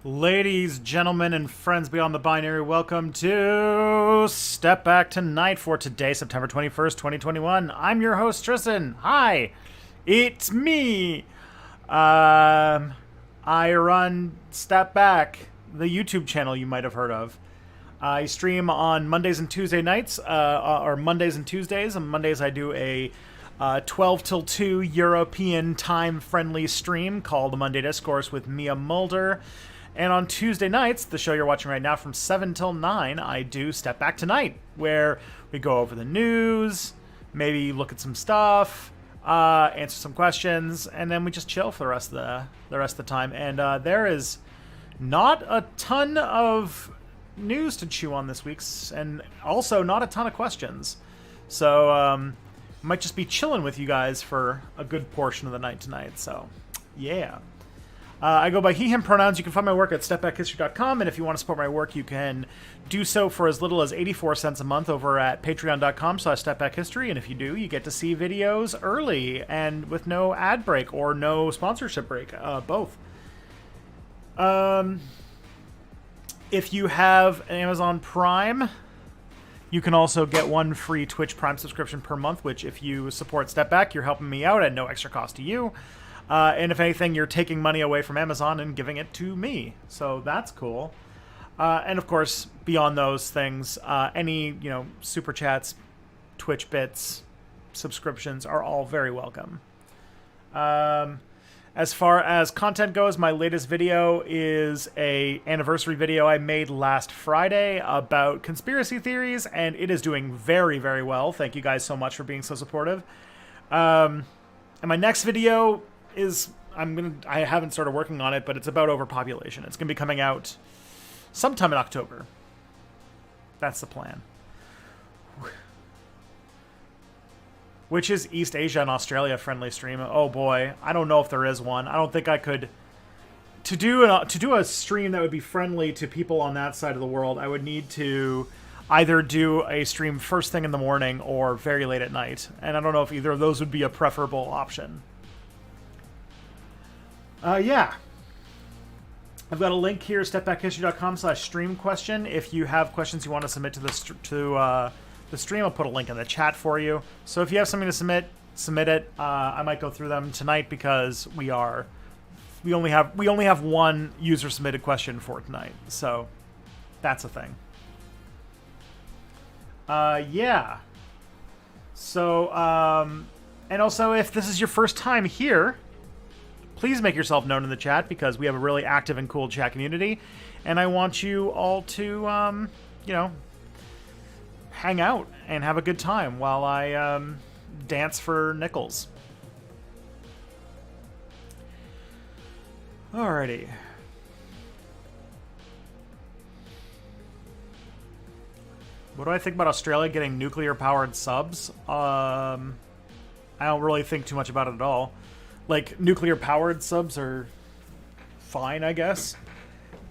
Ladies, gentlemen, and friends beyond the binary, welcome to Step Back Tonight for today, September 21st, 2021. I'm your host, Tristan. Hi, it's me. I run Step Back, the YouTube channel you might have heard of. I stream on Mondays and Tuesday nights, or Mondays and Tuesdays. On Mondays, I do a 12 till 2 European time-friendly stream called the Monday Discourse with Mia Mulder. And on Tuesday nights, the show you're watching right now from 7 till 9, I do Step Back Tonight, where we go over the news, maybe look at some stuff, answer some questions, and then we just chill for the rest of the time. And there is not a ton of news to chew on this week's, and also not a ton of questions. So might just be chilling with you guys for a good portion of the night tonight. So yeah. I go by he, him pronouns. You can find my work at stepbackhistory.com, and if you want to support my work, you can do so for as little as 84 cents a month over at patreon.com/stepbackhistory, and if you do, you get to see videos early and with no ad break or no sponsorship break, both. If you have an Amazon Prime, you can also get one free Twitch Prime subscription per month, which if you support Step Back, you're helping me out at no extra cost to you. And if anything, you're taking money away from Amazon and giving it to me. So that's cool. And of course, beyond those things, any, super chats, Twitch bits, subscriptions are all very welcome. As far as content goes, my latest video is a anniversary video I made last Friday about conspiracy theories, and it is doing very, very well. Thank you guys so much for being so supportive. And my next video is I haven't started working on it, but it's about overpopulation. It's gonna be coming out sometime in October. That's the plan. Which is East Asia and Australia friendly stream? Oh boy, I don't know if there is one. I don't think I could to do a stream that would be friendly to people on that side of the world. I would need to either do a stream first thing in the morning or very late at night, and I don't know if either of those would be a preferable option. Yeah. I've got a link here, stepbackhistory.com/stream question. If you have questions you want to submit to the stream, I'll put a link in the chat for you. So if you have something to submit it. I might go through them tonight because we only have one user submitted question for tonight. So that's a thing. Yeah. So and also, if this is your first time here, please make yourself known in the chat because we have a really active and cool chat community, and I want you all to, hang out and have a good time while I dance for nickels. Alrighty. What do I think about Australia getting nuclear-powered subs? I don't really think too much about it at all. Like, nuclear-powered subs are fine, I guess.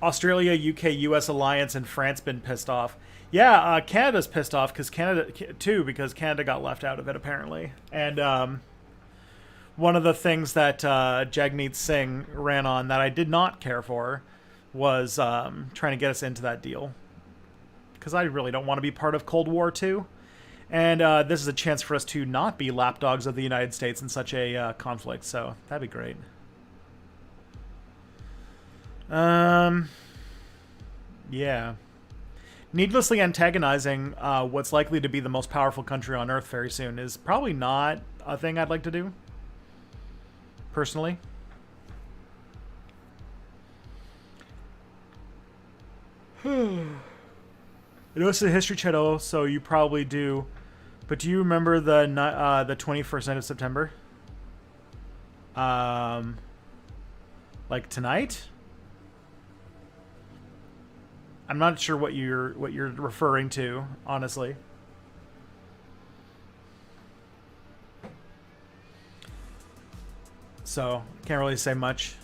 Australia, UK, US alliance, and France been pissed off. Yeah, Canada's pissed off because Canada got left out of it, apparently. And one of the things that Jagmeet Singh ran on that I did not care for was trying to get us into that deal. Because I really don't want to be part of Cold War II. And this is a chance for us to not be lapdogs of the United States in such a conflict, so that'd be great. Yeah. Needlessly antagonizing what's likely to be the most powerful country on Earth very soon is probably not a thing I'd like to do, personally. I know it's a history channel, so you probably do. But do you remember the 21st night of September? Like tonight? I'm not sure what you're referring to, honestly. So can't really say much.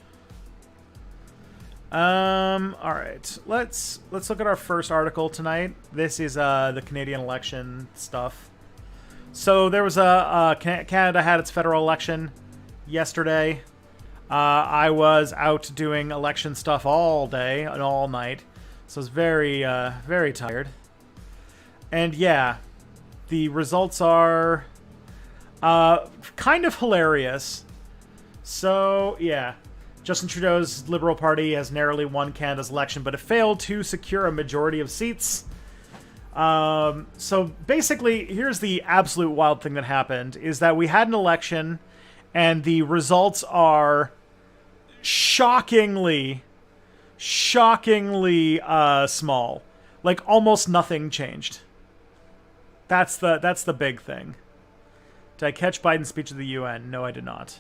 All right, let's look at our first article tonight. This is the Canadian election stuff. So there was Canada had its federal election yesterday. I was out doing election stuff all day and all night, so I was very tired. And yeah, the results are kind of hilarious. So yeah, Justin Trudeau's Liberal Party has narrowly won Canada's election, but it failed to secure a majority of seats. So basically, here's the absolute wild thing that happened, is that we had an election, and the results are shockingly small. Like, almost nothing changed. That's the big thing. Did I catch Biden's speech at the UN? No, I did not.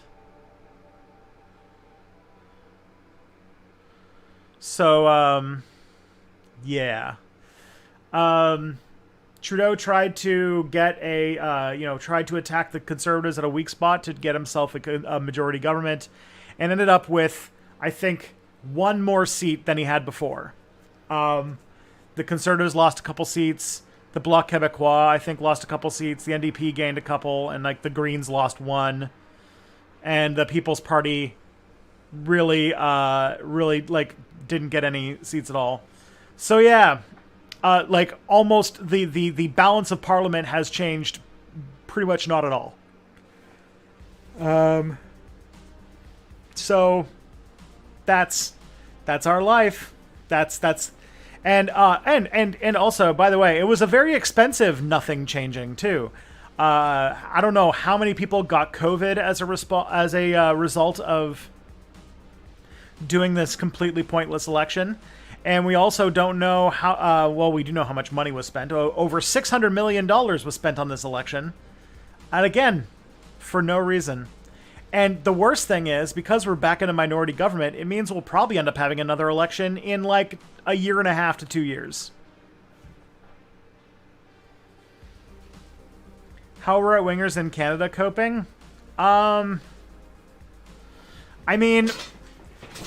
So, yeah. Trudeau tried to get tried to attack the Conservatives at a weak spot to get himself a majority government, and ended up with, I think, one more seat than he had before. The Conservatives lost a couple seats. The Bloc Québécois, I think, lost a couple seats. The NDP gained a couple, and like the Greens lost one. And the People's Party really like didn't get any seats at all. So yeah, like almost the balance of Parliament has changed pretty much not at all. So that's our life. And also, by the way, it was a very expensive nothing changing too. I don't know how many people got COVID as a result of doing this completely pointless election, and we also don't know how. Well, we do know how much money was spent. Over $600 million was spent on this election, and again, for no reason. And the worst thing is, because we're back in a minority government, it means we'll probably end up having another election in like a year and a half to 2 years. How are right-wingers in Canada coping? I mean,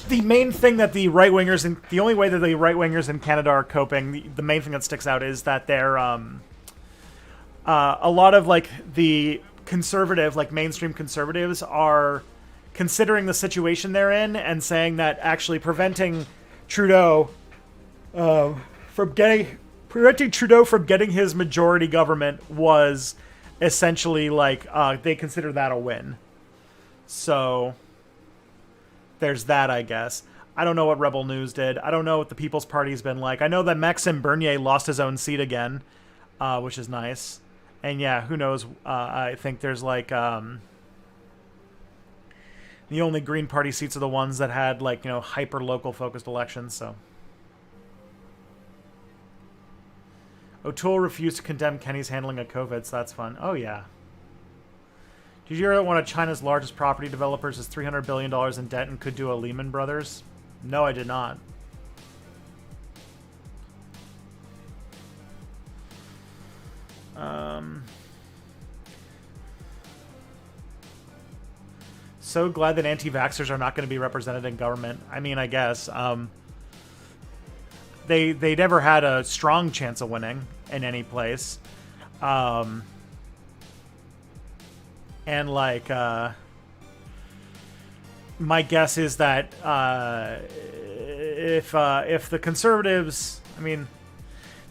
the main thing that the only way that the right-wingers in Canada are coping, the main thing that sticks out is that they're, a lot of like the conservative, like mainstream conservatives, are considering the situation they're in and saying that actually preventing Trudeau from getting his majority government was essentially like they consider that a win. So there's that, I guess. I don't know what Rebel News did. I don't know what the People's Party's been like. I know that Maxime Bernier lost his own seat again, which is nice. And yeah, who knows? I think there's like the only Green Party seats are the ones that had like, hyper local focused elections. So O'Toole refused to condemn Kenny's handling of COVID, so that's fun. Oh yeah. Did you hear that one of China's largest property developers is $300 billion in debt and could do a Lehman Brothers? No, I did not. So glad that anti-vaxxers are not going to be represented in government. I mean, I guess. They never had a strong chance of winning in any place. And like, my guess is that if the Conservatives,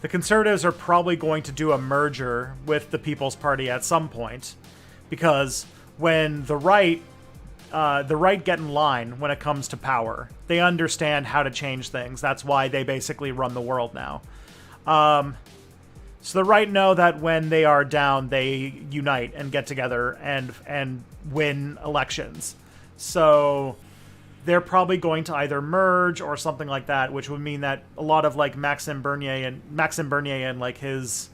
the Conservatives are probably going to do a merger with the People's Party at some point, because when the right get in line when it comes to power, they understand how to change things. That's why they basically run the world now. So the right know that when they are down, they unite and get together and win elections. So they're probably going to either merge or something like that, which would mean that a lot of like Maxime Bernier and like his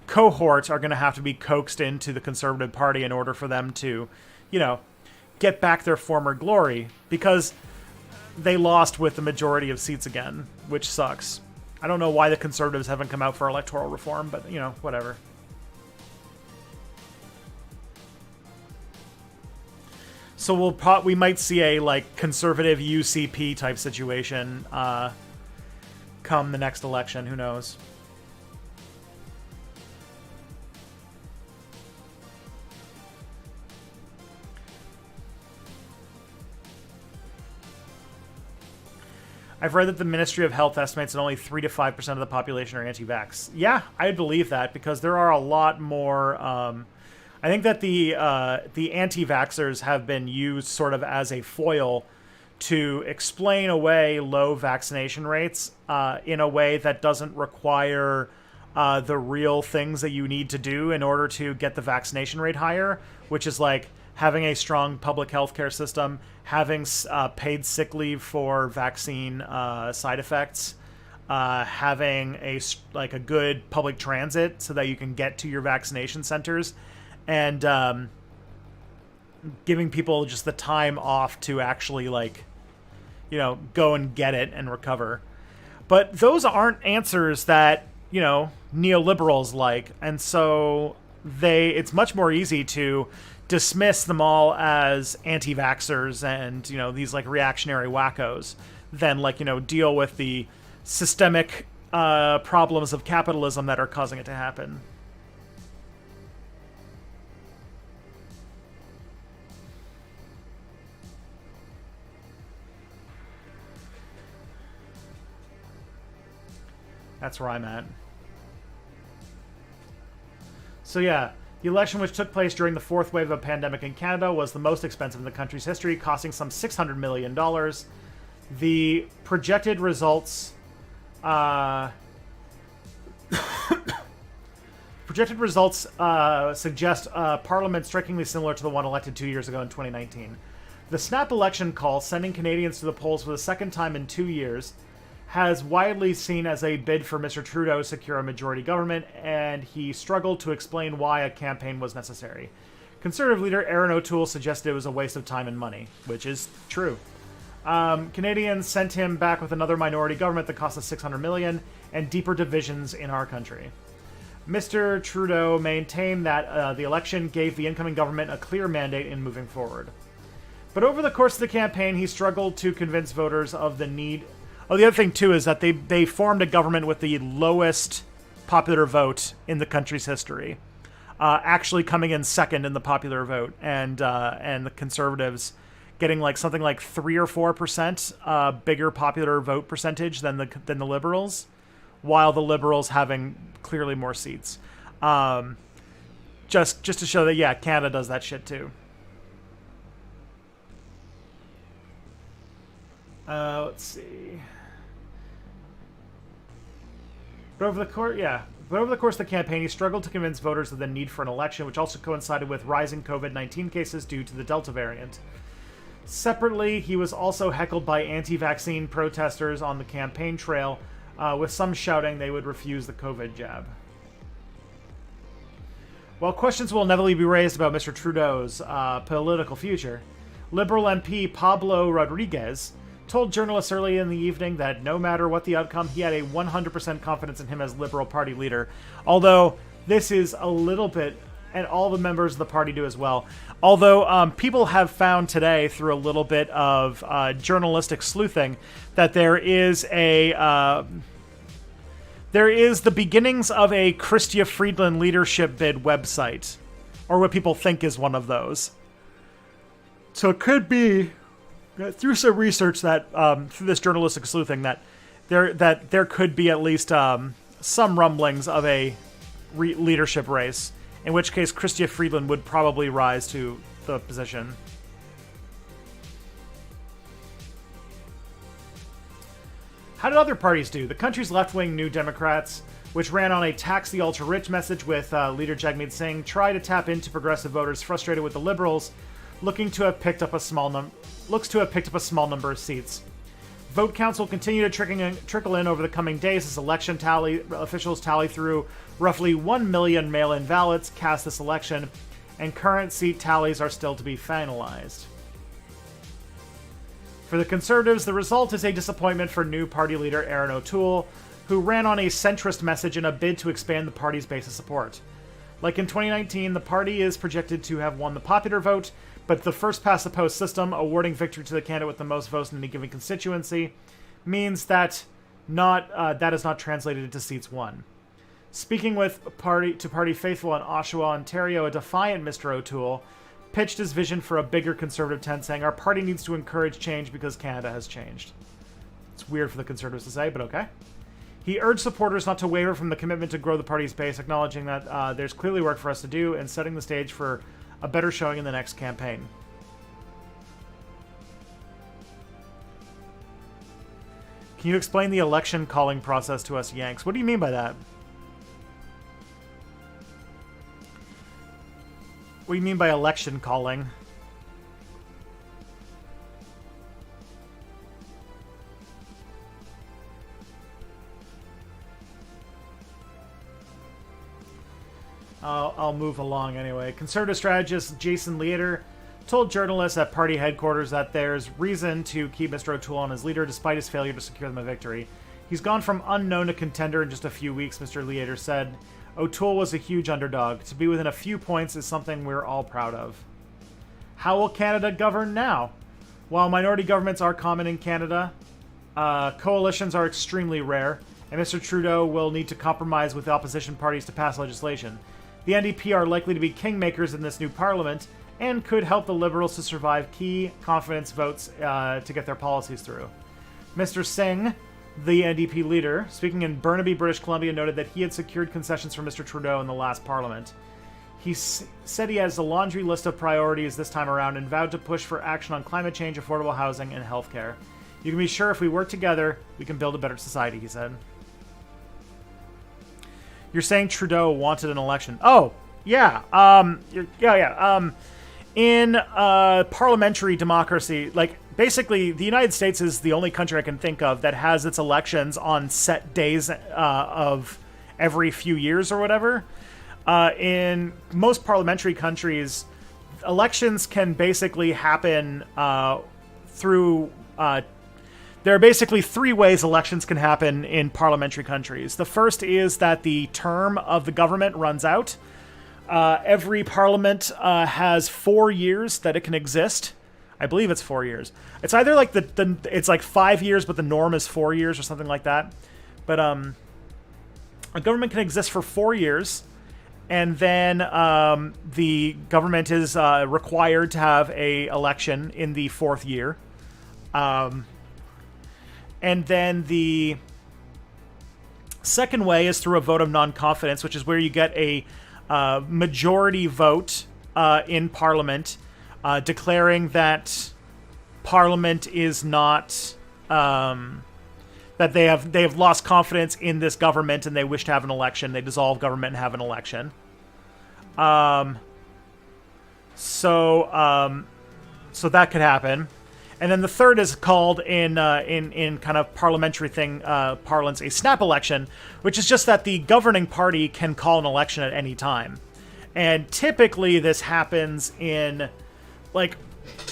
cohorts are going to have to be coaxed into the Conservative Party in order for them to, get back their former glory, because they lost with the majority of seats again, which sucks. I don't know why the Conservatives haven't come out for electoral reform, but, whatever. So we might see a, like, conservative UCP type situation come the next election. Who knows? I've read that the Ministry of Health estimates that only 3 to 5% of the population are anti-vax. Yeah, I believe that because there are a lot more. I think that the anti-vaxxers have been used sort of as a foil to explain away low vaccination rates in a way that doesn't require the real things that you need to do in order to get the vaccination rate higher, which is like having a strong public healthcare system, having paid sick leave for vaccine side effects, having a good public transit so that you can get to your vaccination centers, and giving people just the time off to actually go and get it and recover. But those aren't answers that neoliberals like, and so it's much more easy to dismiss them all as anti-vaxxers and these reactionary wackos than deal with the systemic problems of capitalism that are causing it to happen. That's where I'm at. So yeah, the election, which took place during the fourth wave of a pandemic in Canada, was the most expensive in the country's history, costing some $600 million. The projected results suggest Parliament strikingly similar to the one elected 2 years ago in 2019. The snap election call, sending Canadians to the polls for the second time in 2 years, has widely seen as a bid for Mr. Trudeau to secure a majority government, and he struggled to explain why a campaign was necessary. Conservative leader Erin O'Toole suggested it was a waste of time and money, which is true. Canadians sent him back with another minority government that cost us $600 million and deeper divisions in our country. Mr. Trudeau maintained that the election gave the incoming government a clear mandate in moving forward. But over the course of the campaign, he struggled to convince voters of the need. Oh, the other thing, too, is that they formed a government with the lowest popular vote in the country's history, actually coming in second in the popular vote, and the Conservatives getting something like 3 or 4% bigger popular vote percentage than the Liberals, while the Liberals having clearly more seats. Just to show that, yeah, Canada does that shit, too. Let's see. But over the course of the campaign, he struggled to convince voters of the need for an election, which also coincided with rising COVID-19 cases due to the Delta variant. Separately, he was also heckled by anti-vaccine protesters on the campaign trail, with some shouting they would refuse the COVID jab. While questions will inevitably be raised about Mr. Trudeau's political future, Liberal MP Pablo Rodriguez told journalists early in the evening that no matter what the outcome, he had a 100% confidence in him as Liberal Party leader. Although this is a little bit, and all the members of the party do as well. Although people have found today, through a little bit of journalistic sleuthing, that there is the beginnings of a Chrystia Freeland leadership bid website, or what people think is one of those. So it could be, through some research that through this journalistic sleuthing, that there could be at least some rumblings of a leadership race, in which case Chrystia Freeland would probably rise to the position. How did other parties do? The country's left-wing New Democrats, which ran on a tax the ultra-rich message with leader Jagmeet Singh, tried to tap into progressive voters frustrated with the Liberals, looks to have picked up a small number of seats. Vote counts will continue to trickle in over the coming days as election officials tally through roughly 1 million mail-in ballots cast this election, and current seat tallies are still to be finalized. For the Conservatives, the result is a disappointment for new party leader Erin O'Toole, who ran on a centrist message in a bid to expand the party's base of support. Like in 2019, the party is projected to have won the popular vote, but the first-past-the-post system, awarding victory to the candidate with the most votes in any given constituency, means that that is not translated into seats won. Speaking to party faithful in Oshawa, Ontario, a defiant Mr. O'Toole pitched his vision for a bigger conservative tent, saying, "Our party needs to encourage change because Canada has changed." It's weird for the Conservatives to say, but okay. He urged supporters not to waver from the commitment to grow the party's base, acknowledging that there's clearly work for us to do and setting the stage for a better showing in the next campaign. Can you explain the election calling process to us Yanks? What do you mean by that? What do you mean by election calling? I'll move along anyway. Conservative strategist Jason Leader told journalists at party headquarters that there's reason to keep Mr. O'Toole on as leader despite his failure to secure them a victory. He's gone from unknown to contender in just a few weeks, Mr. Leader said. O'Toole was a huge underdog. To be within a few points is something we're all proud of. How will Canada govern now? While minority governments are common in Canada, coalitions are extremely rare, and Mr. Trudeau will need to compromise with opposition parties to pass legislation. The NDP are likely to be kingmakers in this new parliament and could help the Liberals to survive key confidence votes to get their policies through. Mr. Singh, the NDP leader, speaking in Burnaby, British Columbia, noted that he had secured concessions from Mr. Trudeau in the last parliament. He said he has a laundry list of priorities this time around and vowed to push for action on climate change, affordable housing, and healthcare. You can be sure if we work together, we can build a better society, he said. You're saying Trudeau wanted an election. Oh, yeah. In parliamentary democracy, like, basically, the United States is the only country I can think of that has its elections on set days of every few years or whatever. In most parliamentary countries, elections can basically happen through... There are basically three ways elections can happen in parliamentary countries. The first is that the term of the government runs out. Every parliament has 4 years that it can exist. I believe it's 4 years. It's either like it's like 5 years, but the norm is 4 years or something like that. But a government can exist for 4 years, and then the government is required to have a election in the 4th year. And then the second way is through a vote of non-confidence, which is where you get a majority vote in Parliament declaring that Parliament is not... that they have lost confidence in this government and they wish to have an election. They dissolve government and have an election. So that could happen. And then the third is called in kind of parliamentary parlance a snap election, which is just that the governing party can call an election at any time. And typically this happens in, like,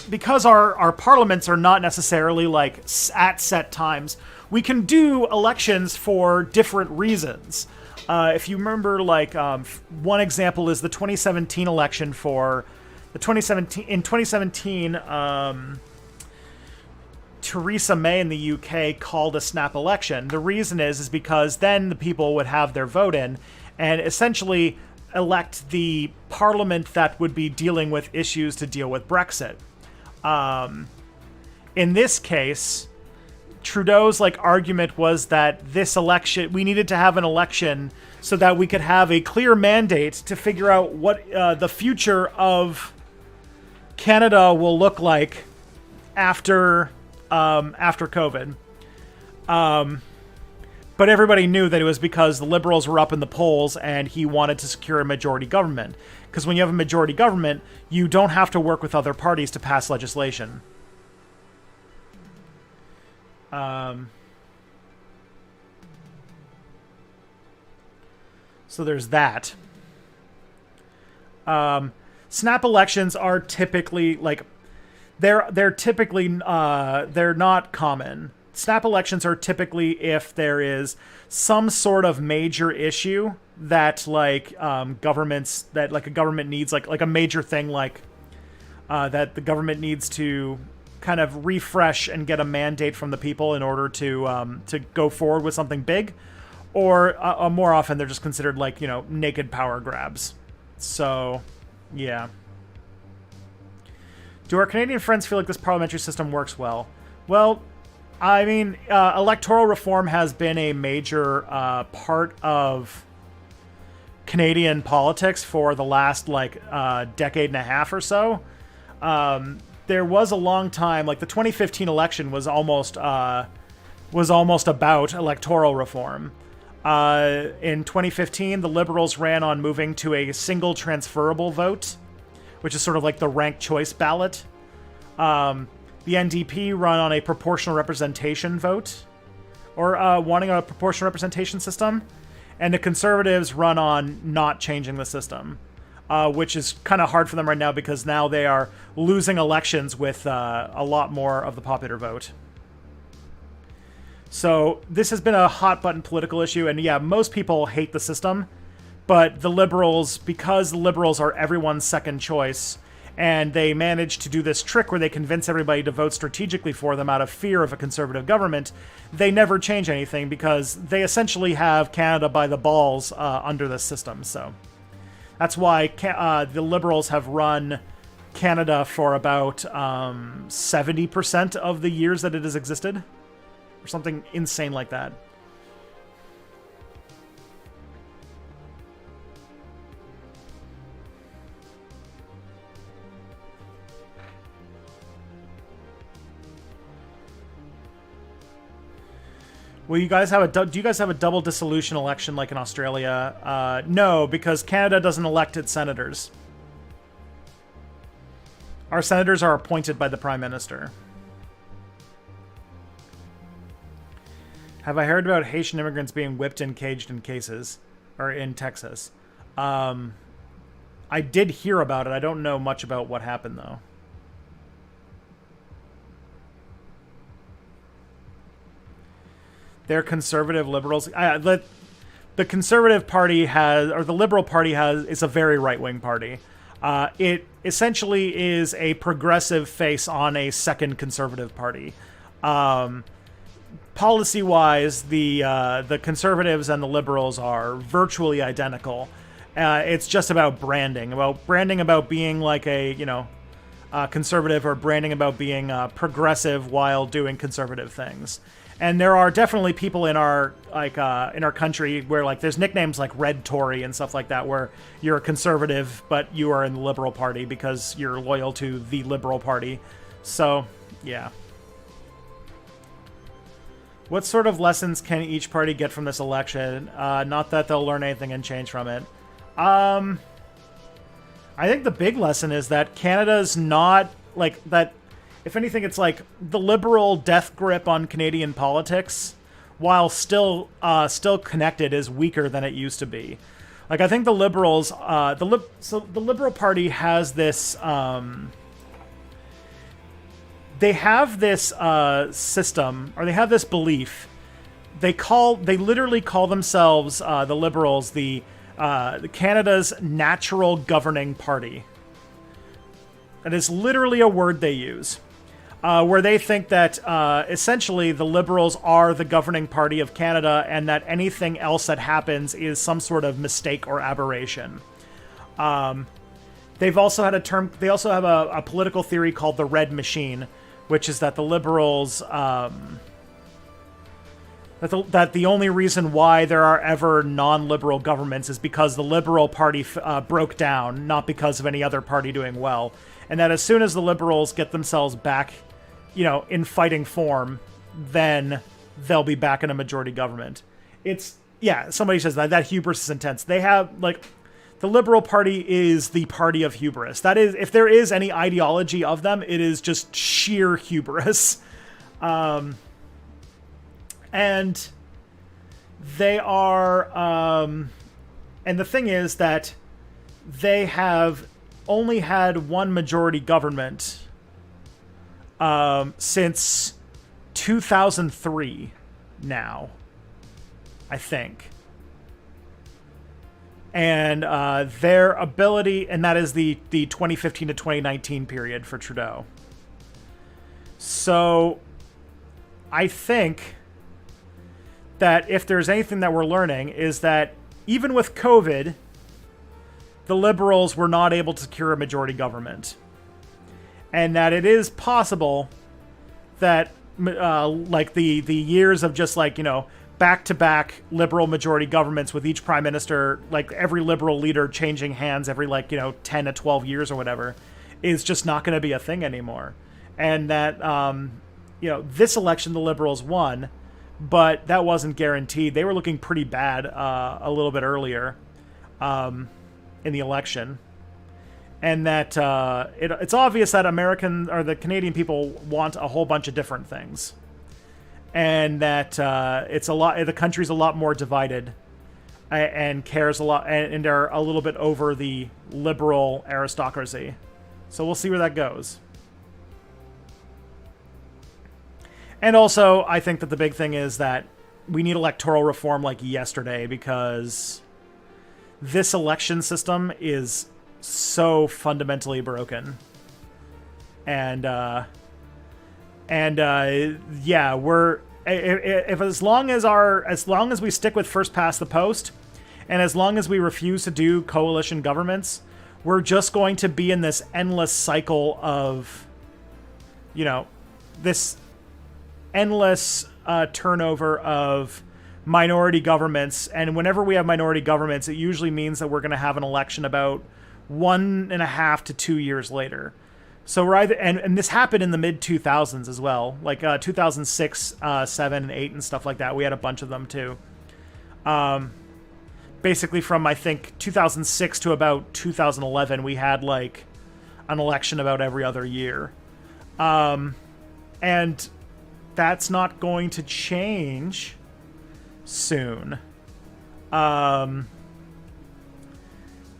because our parliaments are not necessarily like at set times, we can do elections for different reasons. If you remember, like, one example is the 2017 election for the 2017. Theresa May in the UK called a snap election. The reason is because then the people would have their vote in and essentially elect the parliament that would be dealing with issues to deal with Brexit. In this case, Trudeau's argument was that this election, we needed to have an election so that we could have a clear mandate to figure out what the future of Canada will look like after COVID. But everybody knew that it was because the Liberals were up in the polls and he wanted to secure a majority government. Because when you have a majority government, you don't have to work with other parties to pass legislation. So there's that. Snap elections are typically they're typically they're not common. Snap elections are typically if there is some sort of major issue that governments that a government needs like a major thing that the government needs to kind of refresh and get a mandate from the people in order to go forward with something big, or more often they're just considered naked power grabs. So, yeah. Do our Canadian friends feel like this parliamentary system works well? Well, I mean, electoral reform has been a major part of Canadian politics for the last decade and a half or so. There was a long time, like the 2015 election was almost about electoral reform. In 2015, the Liberals ran on moving to a single transferable vote, which is sort of like the ranked choice ballot. The NDP run on a proportional representation vote, or wanting a proportional representation system, and the Conservatives run on not changing the system, which is kind of hard for them right now because now they are losing elections with a lot more of the popular vote. So this has been a hot button political issue, and yeah, most people hate the system, but the Liberals, because the Liberals are everyone's second choice, and they manage to do this trick where they convince everybody to vote strategically for them out of fear of a conservative government, they never change anything because they essentially have Canada by the balls under this system. So that's why the Liberals have run Canada for about 70% of the years that it has existed, or something insane like that. Will you guys have do you guys have a double dissolution election like in Australia? No, because Canada doesn't elect its senators. Our senators are appointed by the Prime Minister. Have I heard about Haitian immigrants being whipped and caged in cases, or in Texas? I did hear about it. I don't know much about what happened though. They're conservative liberals. The Conservative Party has, or the Liberal Party has, is a very right-wing party. It essentially is a progressive face on a second Conservative Party. Policy-wise, the Conservatives and the Liberals are virtually identical. It's just about branding, about being like a conservative, or branding about being progressive while doing conservative things. And there are definitely people in our country where there's nicknames like Red Tory and stuff like that, where you're a conservative but you are in the Liberal Party because you're loyal to the Liberal Party. So, yeah. What sort of lessons can each party get from this election? Not that they'll learn anything and change from it. I think the big lesson is that Canada's not that. If anything, it's like the Liberal death grip on Canadian politics, while still connected, is weaker than it used to be. I think the Liberals, the Liberal Party has this. They have this system, or they have this belief. They literally call themselves the Liberals the Canada's natural governing party. That is literally a word they use. Where they think that essentially the Liberals are the governing party of Canada, and that anything else that happens is some sort of mistake or aberration. They've also had They also have a political theory called the Red Machine, which is that the Liberals that the only reason why there are ever non-liberal governments is because the Liberal Party broke down, not because of any other party doing well. And that as soon as the Liberals get themselves back, in fighting form, then they'll be back in a majority government. Somebody says that hubris is intense. They have, the Liberal Party is the party of hubris. That is, if there is any ideology of them, it is just sheer hubris. And they are, and the thing is that they have only had one majority government since 2003 now, I think. And their ability, and that is the 2015 to 2019 period for Trudeau. So I think that if there's anything that we're learning is that even with COVID, the Liberals were not able to secure a majority government. And that it is possible that like the years of just like, back-to-back liberal majority governments with each prime minister, like every liberal leader changing hands every 10 to 12 years or whatever, is just not going to be a thing anymore. And that, this election the liberals won, but that wasn't guaranteed. They were looking pretty bad a little bit earlier in the election. And that it's obvious that the Canadian people want a whole bunch of different things. And that the country's a lot more divided and cares a lot, and are a little bit over the liberal aristocracy. So we'll see where that goes. And also, I think that the big thing is that we need electoral reform like yesterday, because this election system is so fundamentally broken. And we're if as long as we stick with first past the post, and as long as we refuse to do coalition governments, we're just going to be in this endless cycle of, this endless turnover of minority governments. And whenever we have minority governments, it usually means that we're going to have an election about 1.5 to 2 years later. So we're either, and this happened in the mid 2000s as well, like 2006, 7, and 8 and stuff like that. We had a bunch of them too. Basically from, I think, 2006 to about 2011, we had like an election about every other year. And that's not going to change soon.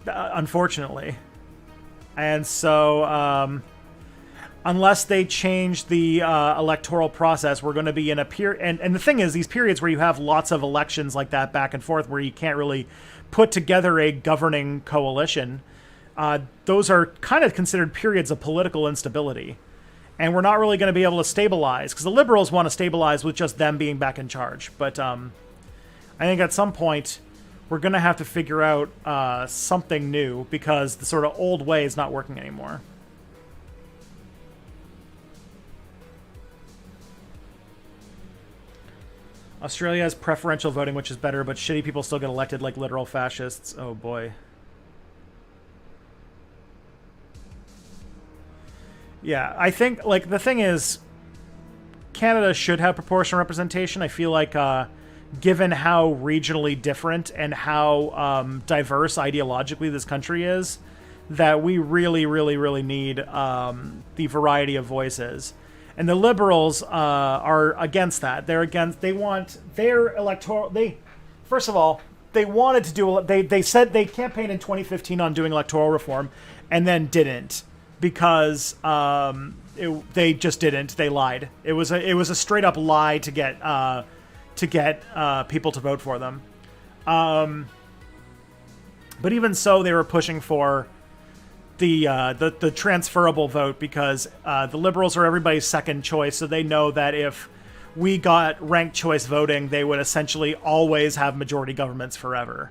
Unfortunately. And so, unless they change the electoral process, we're going to be in a period. And the thing is, these periods where you have lots of elections like that back and forth, where you can't really put together a governing coalition, those are kind of considered periods of political instability. And we're not really going to be able to stabilize, because the liberals want to stabilize with just them being back in charge. But I think at some point, we're going to have to figure out something new, because the sort of old way is not working anymore. Australia has preferential voting, which is better, but shitty people still get elected like literal fascists. Oh boy. Yeah, I think, like, the thing is, Canada should have proportional representation. I feel like, given how regionally different and how diverse ideologically this country is, that we really, really, really need the variety of voices. And the Liberals are against that. They want their electoral. First of all, they wanted to do. They said they campaigned in 2015 on doing electoral reform, and then didn't, because they just didn't. They lied. It was a straight up lie to get people to vote for them. But even so, they were pushing for the transferable vote, because the Liberals are everybody's second choice, so they know that if we got ranked choice voting, they would essentially always have majority governments forever.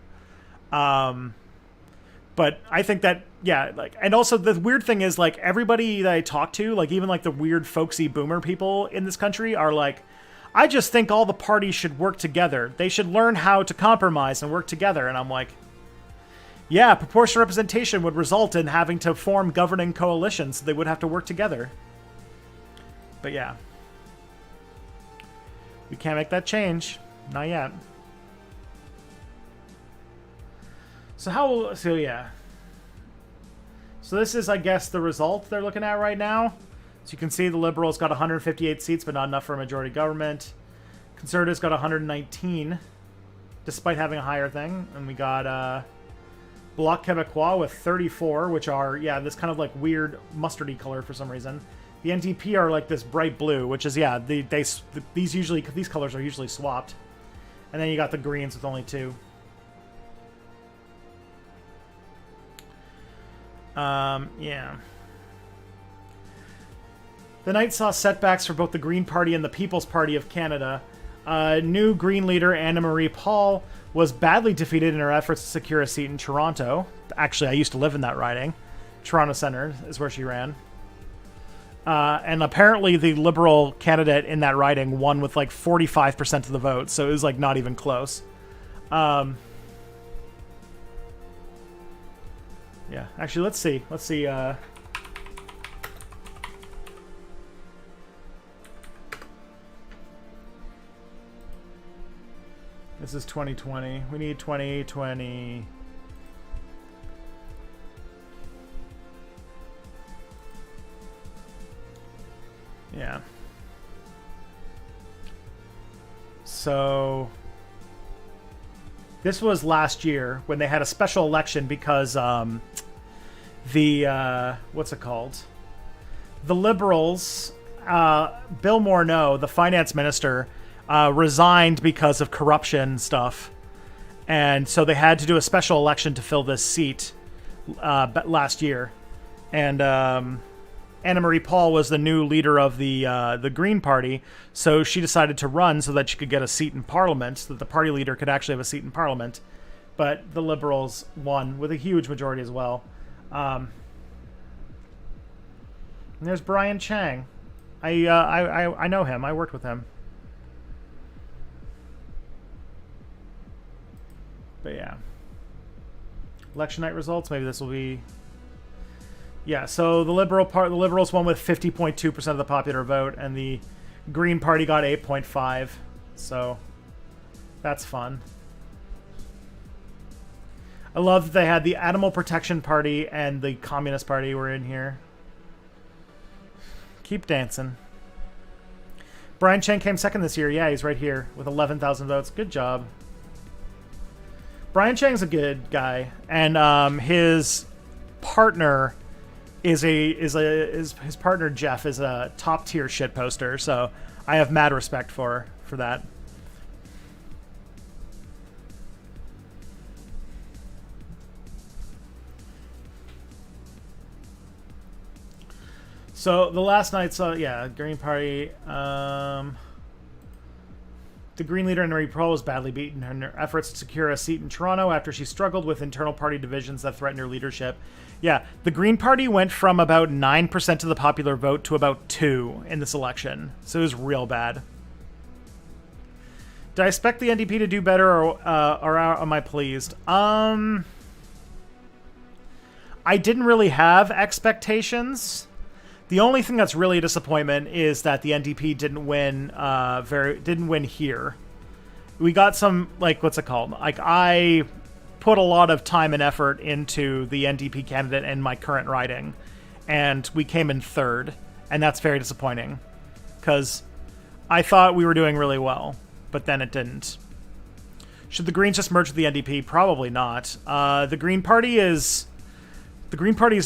But I think that, yeah, like, and also the weird thing is, like, everybody that I talk to, like, even like the weird folksy boomer people in this country are like, I just think all the parties should work together. They should learn how to compromise and work together. And I'm like, yeah, proportional representation would result in having to form governing coalitions, so they would have to work together. But yeah. We can't make that change. Not yet. So yeah. So this is, I guess, the result they're looking at right now. So you can see the Liberals got 158 seats, but not enough for a majority government. Conservatives got 119, despite having a higher thing. And we got Bloc Québécois with 34, which are, yeah, this kind of like weird mustardy color for some reason. The NDP are like this bright blue, which is, yeah, these colors are usually swapped. And then you got the Greens with only 2. Yeah. The night saw setbacks for both the Green Party and the People's Party of Canada. New Green leader Anna-Marie Paul was badly defeated in her efforts to secure a seat in Toronto. Actually, I used to live in that riding. Toronto Centre is where she ran. And apparently the Liberal candidate in that riding won with like 45% of the vote, so it was like not even close. Yeah, actually, let's see. This is 2020. We need 2020. Yeah. So this was last year when they had a special election because what's it called? The Liberals, Bill Morneau, the finance minister, resigned because of corruption stuff. And so they had to do a special election to fill this seat last year. And Anna Marie Paul was the new leader of the Green Party, so she decided to run so that she could get a seat in Parliament, so that the party leader could actually have a seat in Parliament. But the Liberals won with a huge majority as well. And there's Brian Chang. I know him. I worked with him. But yeah. Election night results. Maybe this will be. Yeah, so the Liberals won with 50.2% of the popular vote, and the Green Party got 8.5%. So that's fun. I love that they had the Animal Protection Party and the Communist Party were in here. Keep dancing. Brian Chang came second this year. Yeah, he's right here with 11,000 votes. Good job. Brian Chang's a good guy, and his partner is his partner Jeff is a top tier shit poster, so I have mad respect for that. So the last night, Green Party. The Green leader, Anna Marie Paul, was badly beaten in her efforts to secure a seat in Toronto after she struggled with internal party divisions that threatened her leadership. Yeah, the Green Party went from about 9% of the popular vote to about 2% in this election. So it was real bad. Did I expect the NDP to do better, or am I pleased? I didn't really have expectations. The only thing that's really a disappointment is that the NDP didn't win here. We got some, like, what's it called? Like, I put a lot of time and effort into the NDP candidate in my current riding, and we came in third, and that's very disappointing because I thought we were doing really well, but then it didn't. Should the Greens just merge with the NDP? Probably not. The Green Party is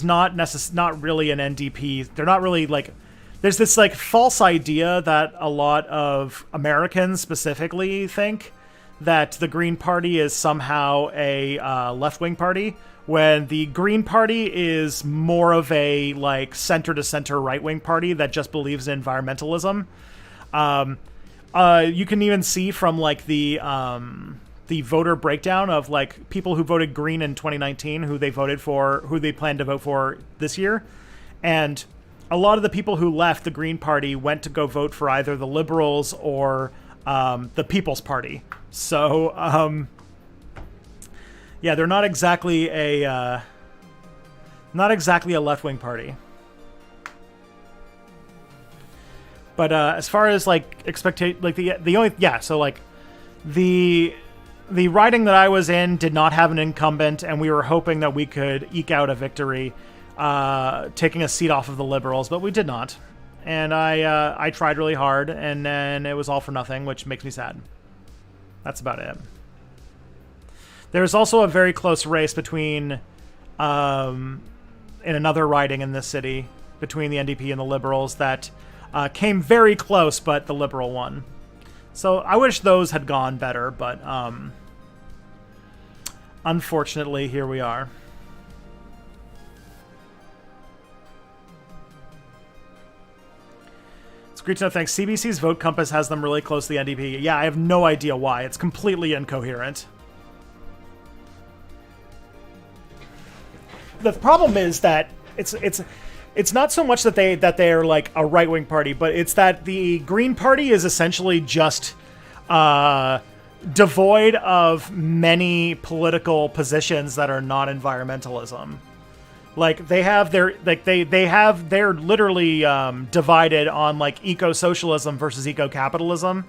not really an NDP. They're not really like. There's this like false idea that a lot of Americans specifically think that the Green Party is somehow a left-wing party, when the Green Party is more of a like center-to-center right-wing party that just believes in environmentalism. You can even see from like the voter breakdown of like people who voted Green in 2019, who they plan to vote for this year. And a lot of the people who left the Green Party went to go vote for either the Liberals or the People's Party. So, yeah, they're not exactly a left-wing party. But as far as like the riding that I was in did not have an incumbent, and we were hoping that we could eke out a victory, taking a seat off of the Liberals, but we did not. And I tried really hard, and then it was all for nothing, which makes me sad. That's about it. There's also a very close race between, in another riding in this city, between the NDP and the Liberals that came very close, but the Liberal won. So I wish those had gone better, but unfortunately, here we are. It's great to know. Thanks. CBC's Vote Compass has them really close to the NDP. Yeah, I have no idea why. It's completely incoherent. The problem is that it's not so much that they're like a right-wing party, but it's that the Green Party is essentially just devoid of many political positions that are not environmentalism. Like they're literally divided on like eco-socialism versus eco-capitalism,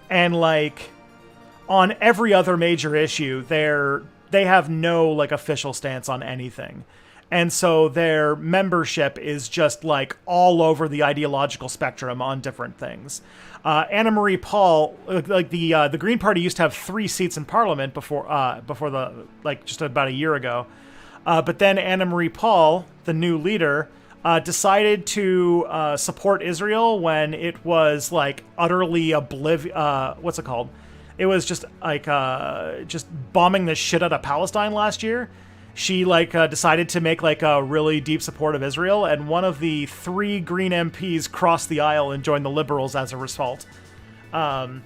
and like on every other major issue, they have no like official stance on anything. And so their membership is just like all over the ideological spectrum on different things. Anna Marie Paul, like the Green Party used to have 3 seats in Parliament before the like just about a year ago, but then Anna Marie Paul, the new leader, decided to support Israel when it was like utterly what's it called? It was just like just bombing the shit out of Palestine last year. She like decided to make like a really deep support of Israel, and one of the 3 Green MPs crossed the aisle and joined the Liberals as a result. Yeah.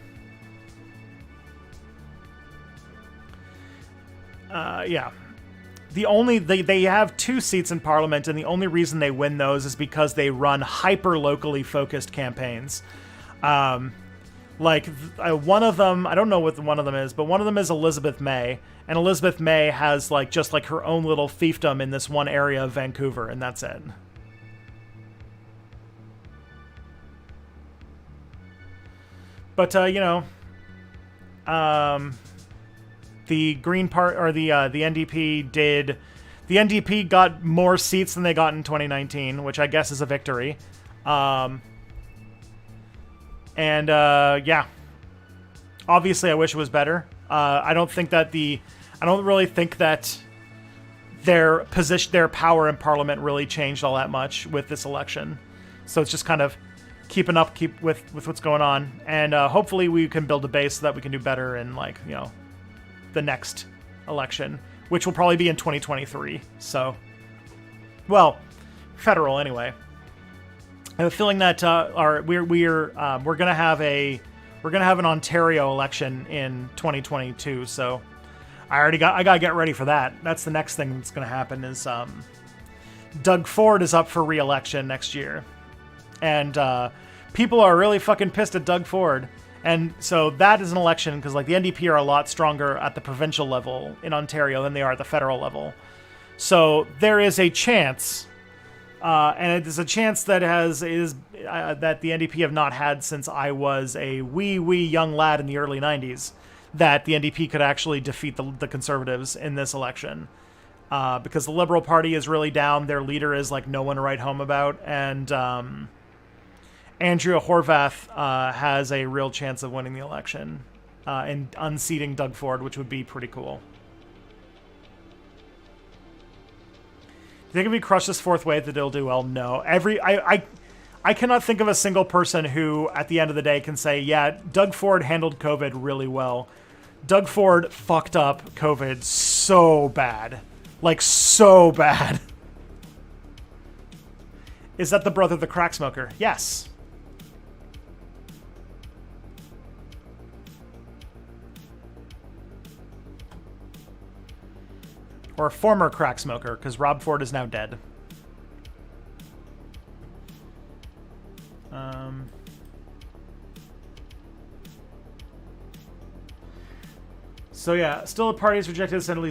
They have 2 seats in Parliament, and the only reason they win those is because they run hyper locally focused campaigns. One of them, I don't know what one of them is, but one of them is Elizabeth May. And Elizabeth May has like just like her own little fiefdom in this one area of Vancouver, and that's it. But the Green Part or the NDP did. The NDP got more seats than they got in 2019, which I guess is a victory. Yeah, obviously I wish it was better. I don't really think that their position, their power in Parliament really changed all that much with this election. So it's just kind of keep with what's going on, and hopefully we can build a base so that we can do better in like the next election, which will probably be in 2023. So, well, federal anyway. I have a feeling that we're gonna have an Ontario election in 2022. So I gotta get ready for that. That's the next thing that's gonna happen. Is Doug Ford is up for re-election next year, and people are really fucking pissed at Doug Ford. And so that is an election because like the NDP are a lot stronger at the provincial level in Ontario than they are at the federal level. So there is a chance. And it is a chance that that the NDP have not had since I was a wee young lad in the early 90s, that the NDP could actually defeat the Conservatives in this election. Because the Liberal Party is really down. Their leader is like no one to write home about. And Andrea Horwath has a real chance of winning the election and unseating Doug Ford, which would be pretty cool. Do you think if we crush this 4th wave that it'll do well? No. I cannot think of a single person who, at the end of the day, can say, yeah, Doug Ford handled COVID really well. Doug Ford fucked up COVID so bad. Like, so bad. Is that the brother of the crack smoker? Yes. Or a former crack smoker, because Rob Ford is now dead. So yeah, still the party is projected to send at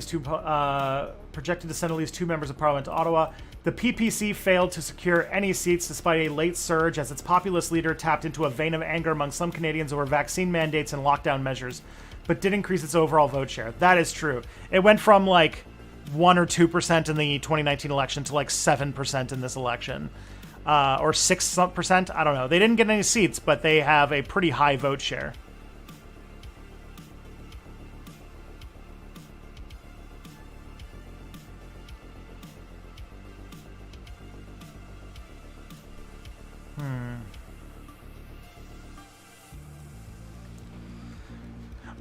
least 2 members of Parliament to Ottawa. The PPC failed to secure any seats despite a late surge as its populist leader tapped into a vein of anger among some Canadians over vaccine mandates and lockdown measures, but did increase its overall vote share. That is true. It went from like 1 or 2% in the 2019 election to like 7% in this election, or 6%. I don't know. They didn't get any seats, but they have a pretty high vote share.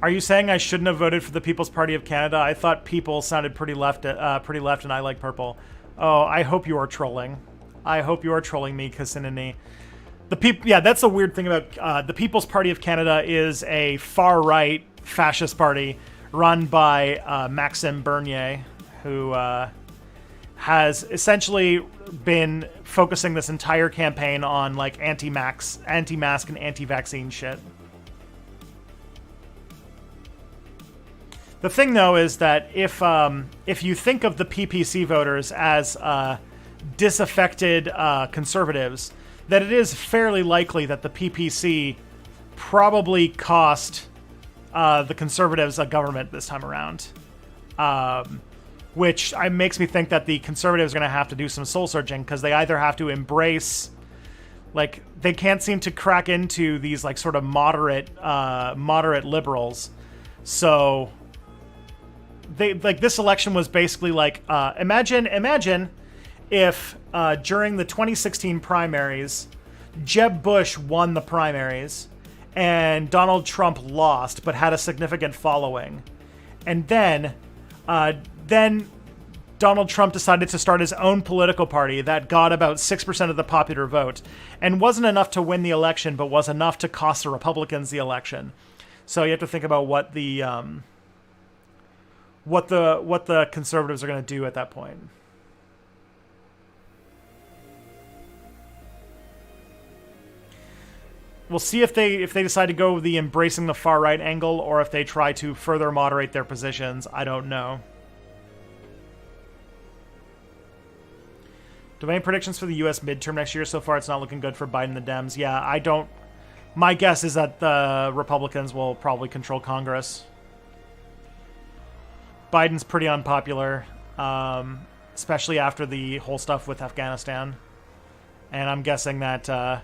Are you saying I shouldn't have voted for the People's Party of Canada? I thought people sounded pretty left, and I like purple. Oh, I hope you are trolling. I hope you are trolling me, Casinini. Yeah, that's a weird thing about the People's Party of Canada is a far-right fascist party run by Maxime Bernier, who has essentially been focusing this entire campaign on like anti-mask and anti-vaccine shit. The thing, though, is that if you think of the PPC voters as disaffected conservatives, that it is fairly likely that the PPC probably cost the conservatives a government this time around, which makes me think that the conservatives are going to have to do some soul searching, because they either have to embrace, like, they can't seem to crack into these like sort of moderate liberals, so. They like this election was basically like imagine if during the 2016 primaries, Jeb Bush won the primaries and Donald Trump lost but had a significant following, and then Donald Trump decided to start his own political party that got about 6% of the popular vote and wasn't enough to win the election, but was enough to cost the Republicans the election. So you have to think about what the conservatives are going to do at that point. We'll see if they decide to go the embracing the far right angle, or if they try to further moderate their positions. I don't know. Do we have any predictions for the U.S. midterm next year? So far, it's not looking good for Biden and the Dems. Yeah, I don't. My guess is that the Republicans will probably control Congress. Biden's pretty unpopular, especially after the whole stuff with Afghanistan. And I'm guessing that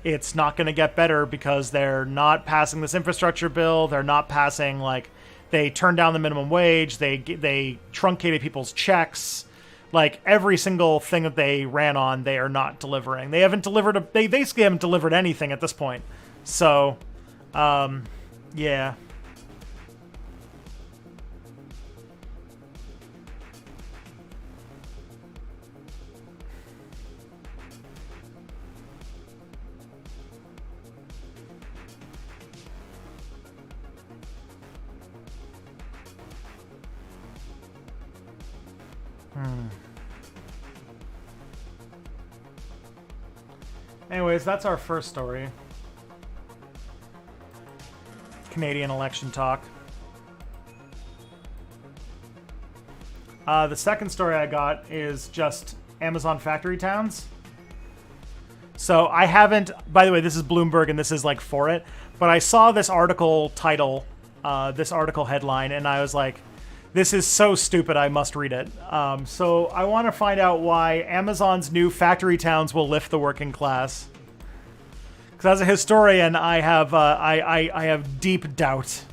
it's not going to get better because they're not passing this infrastructure bill. They're not passing, like, they turned down the minimum wage. They truncated people's checks. Like, every single thing that they ran on, they are not delivering. They basically haven't delivered anything at this point. So, yeah. Anyways, that's our first story. Canadian election talk. The second story I got is just Amazon factory towns. So I haven't, by the way, this is Bloomberg and this is like for it, but I saw this article title, this article headline, and I was like, this is so stupid, I must read it. So I want to find out why Amazon's new factory towns will lift the working class. Because as a historian, I have deep doubt.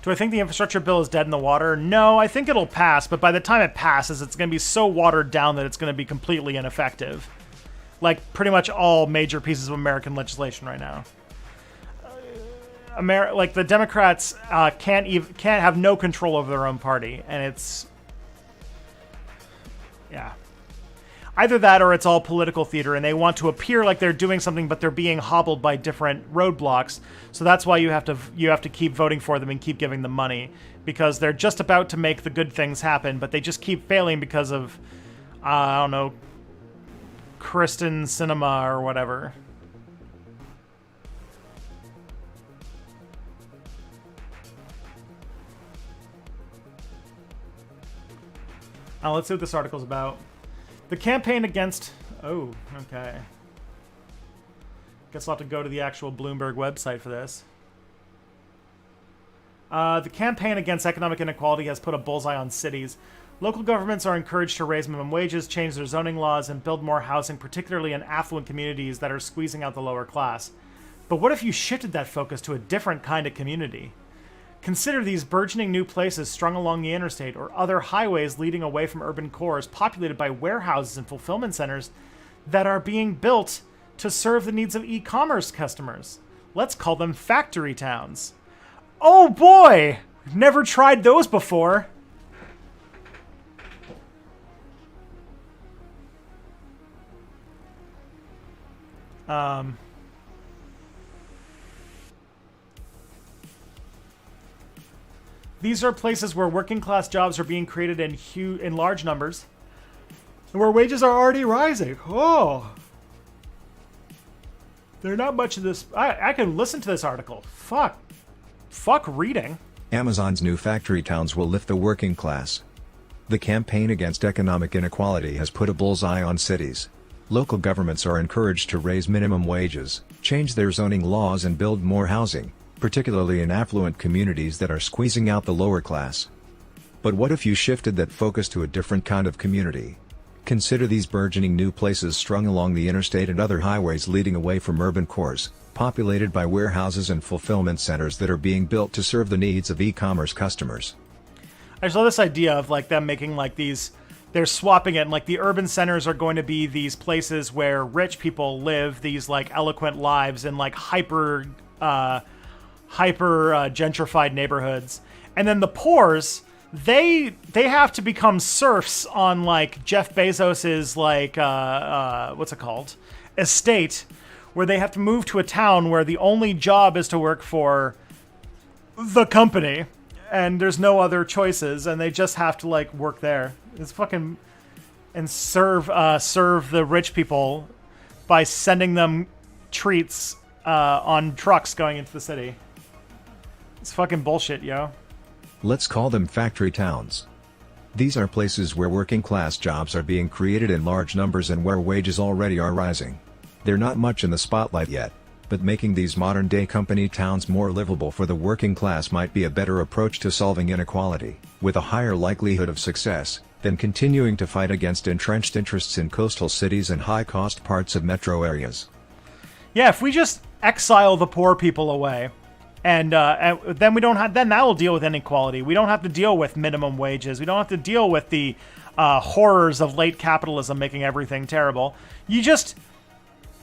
Do I think the infrastructure bill is dead in the water? No, I think it'll pass, but by the time it passes, it's going to be so watered down that it's going to be completely ineffective. Like pretty much all major pieces of American legislation right now. Like the Democrats can't have no control over their own party, and it's, yeah. Either that or it's all political theater and they want to appear like they're doing something, but they're being hobbled by different roadblocks. So that's why you have to keep voting for them and keep giving them money, because they're just about to make the good things happen, but they just keep failing because of, I don't know, Kristen Cinema or whatever. Now let's see what this article's about. The campaign against... Oh, okay. Guess I'll have to go to the actual Bloomberg website for this. The campaign against economic inequality has put a bullseye on cities. Local governments are encouraged to raise minimum wages, change their zoning laws, and build more housing, particularly in affluent communities that are squeezing out the lower class. But what if you shifted that focus to a different kind of community? Consider these burgeoning new places strung along the interstate or other highways leading away from urban cores, populated by warehouses and fulfillment centers that are being built to serve the needs of e-commerce customers. Let's call them factory towns. Oh boy! Never tried those before. Um, these are places where working class jobs are being created in large numbers, and where wages are already rising. Oh, there's not much of this. I can listen to this article. Fuck reading. Amazon's new factory towns will lift the working class. The campaign against economic inequality has put a bullseye on cities. Local governments are encouraged to raise minimum wages, change their zoning laws and build more housing, particularly in affluent communities that are squeezing out the lower class. But what if you shifted that focus to a different kind of community? Consider these burgeoning new places strung along the interstate and other highways leading away from urban cores, populated by warehouses and fulfillment centers that are being built to serve the needs of e-commerce customers. I just love this idea of like them making like these, they're swapping it, and like the urban centers are going to be these places where rich people live these like eloquent lives in like hyper gentrified neighborhoods, and then the poors, they have to become serfs on like Jeff Bezos's like what's it called, estate, where they have to move to a town where the only job is to work for the company and there's no other choices, and they just have to like work there. It's fucking, and serve the rich people by sending them treats on trucks going into the city. It's fucking bullshit, yo. Let's call them factory towns. These are places where working class jobs are being created in large numbers and where wages already are rising. They're not much in the spotlight yet, but making these modern-day company towns more livable for the working class might be a better approach to solving inequality, with a higher likelihood of success, than continuing to fight against entrenched interests in coastal cities and high-cost parts of metro areas. Yeah, if we just exile the poor people away, and then we don't have, then that will deal with inequality. We don't have to deal with minimum wages. We don't have to deal with the horrors of late capitalism making everything terrible.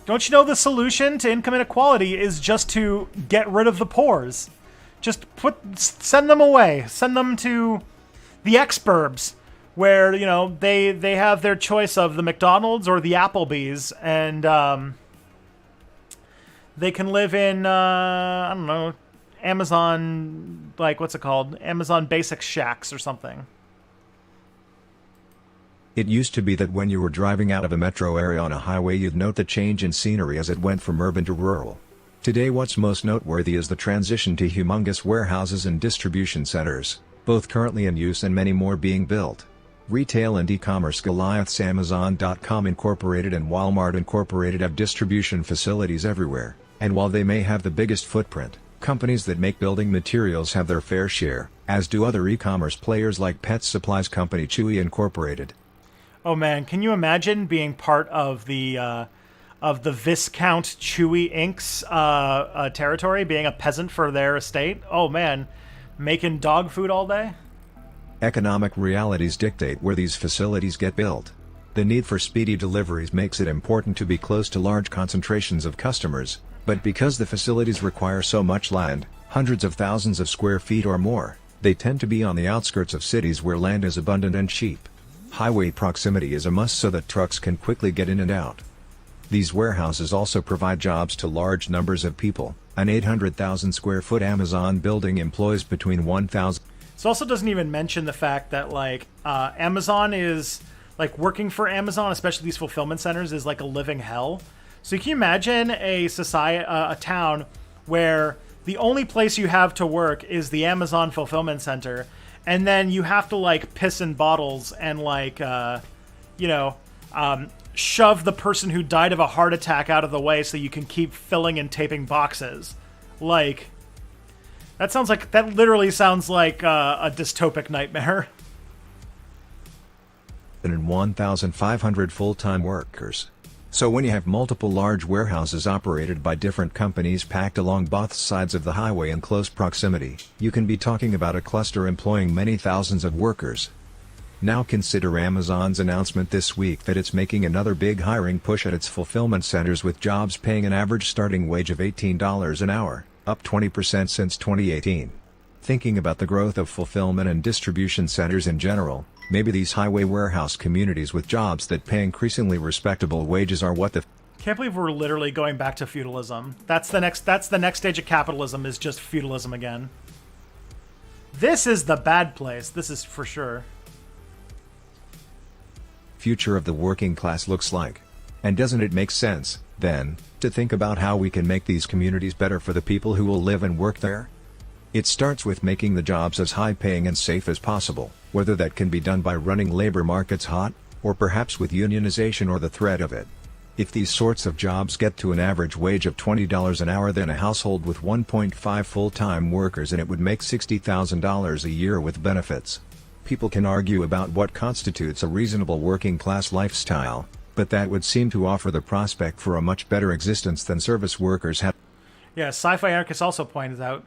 Don't you know the solution to income inequality is just to get rid of the poors? Just send them away. Send them to the exurbs, where, you know, they have their choice of the McDonald's or the Applebee's, and they can live in I don't know, Amazon, like, what's it called? Amazon Basics Shacks or something. It used to be that when you were driving out of a metro area on a highway you'd note the change in scenery as it went from urban to rural. Today what's most noteworthy is the transition to humongous warehouses and distribution centers, both currently in use and many more being built. Retail and e-commerce Goliaths Amazon.com Incorporated and Walmart Incorporated have distribution facilities everywhere, and while they may have the biggest footprint, companies that make building materials have their fair share, as do other e-commerce players like pet supplies company Chewy Incorporated. Oh man, can you imagine being part of the Viscount Chewy Inc.'s territory, being a peasant for their estate? Oh man, making dog food all day? Economic realities dictate where these facilities get built. The need for speedy deliveries makes it important to be close to large concentrations of customers, but because the facilities require so much land, hundreds of thousands of square feet or more, they tend to be on the outskirts of cities where land is abundant and cheap. Highway proximity is a must so that trucks can quickly get in and out. These warehouses also provide jobs to large numbers of people. An 800,000 square foot Amazon building employs between 1,000. This also doesn't even mention the fact that like Amazon is like working for Amazon, especially these fulfillment centers, is like a living hell. So can you imagine a town where the only place you have to work is the Amazon fulfillment center, and then you have to like piss in bottles and like shove the person who died of a heart attack out of the way so you can keep filling and taping boxes. Like, that literally sounds like a dystopic nightmare. And 1,500 full-time workers. So when you have multiple large warehouses operated by different companies packed along both sides of the highway in close proximity, you can be talking about a cluster employing many thousands of workers. Now consider Amazon's announcement this week that it's making another big hiring push at its fulfillment centers with jobs paying an average starting wage of $18 an hour, up 20% since 2018. Thinking about the growth of fulfillment and distribution centers in general, maybe these highway warehouse communities with jobs that pay increasingly respectable wages are what the Can't believe we're literally going back to feudalism. That's the next stage of capitalism, is just feudalism again. This is the bad place. This is for sure. Future of the working class looks like. And doesn't it make sense, then, to think about how we can make these communities better for the people who will live and work there? It starts with making the jobs as high-paying and safe as possible, whether that can be done by running labor markets hot, or perhaps with unionization or the threat of it. If these sorts of jobs get to an average wage of $20 an hour, then a household with 1.5 full-time workers, and it would make $60,000 a year with benefits. People can argue about what constitutes a reasonable working-class lifestyle, but that would seem to offer the prospect for a much better existence than service workers have. Yeah, Sci-Fi Anarchist also points out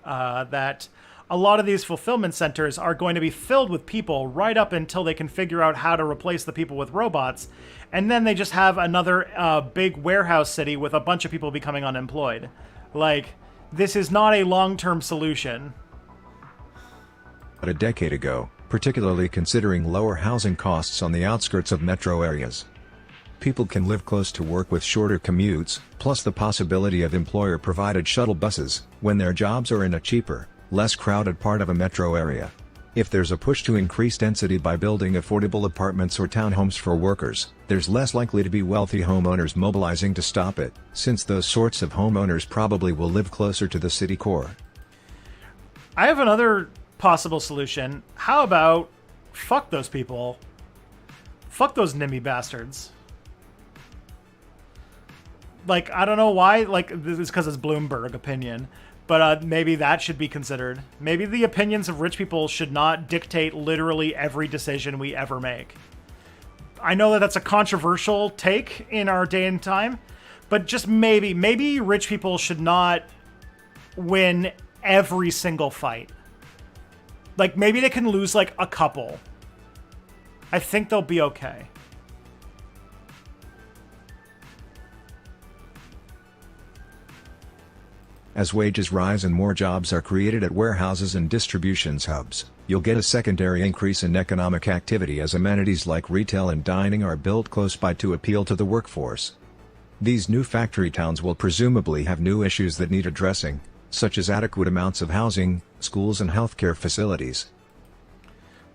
that a lot of these fulfillment centers are going to be filled with people right up until they can figure out how to replace the people with robots, and then they just have another big warehouse city with a bunch of people becoming unemployed. Like, this is not a long-term solution. A decade ago, particularly considering lower housing costs on the outskirts of metro areas. People can live close to work with shorter commutes, plus the possibility of employer-provided shuttle buses, when their jobs are in a cheaper, less crowded part of a metro area. If there's a push to increase density by building affordable apartments or townhomes for workers, there's less likely to be wealthy homeowners mobilizing to stop it, since those sorts of homeowners probably will live closer to the city core. I have another possible solution. How about fuck those people? Fuck those NIMBY bastards. Like, I don't know why, like, this is because it's Bloomberg opinion, but maybe that should be considered. Maybe the opinions of rich people should not dictate literally every decision we ever make. I know that that's a controversial take in our day and time, but just maybe rich people should not win every single fight. Like, maybe they can lose, like, a couple. I think they'll be okay. As wages rise and more jobs are created at warehouses and distribution hubs, you'll get a secondary increase in economic activity as amenities like retail and dining are built close by to appeal to the workforce. These new factory towns will presumably have new issues that need addressing, such as adequate amounts of housing, schools, and healthcare facilities.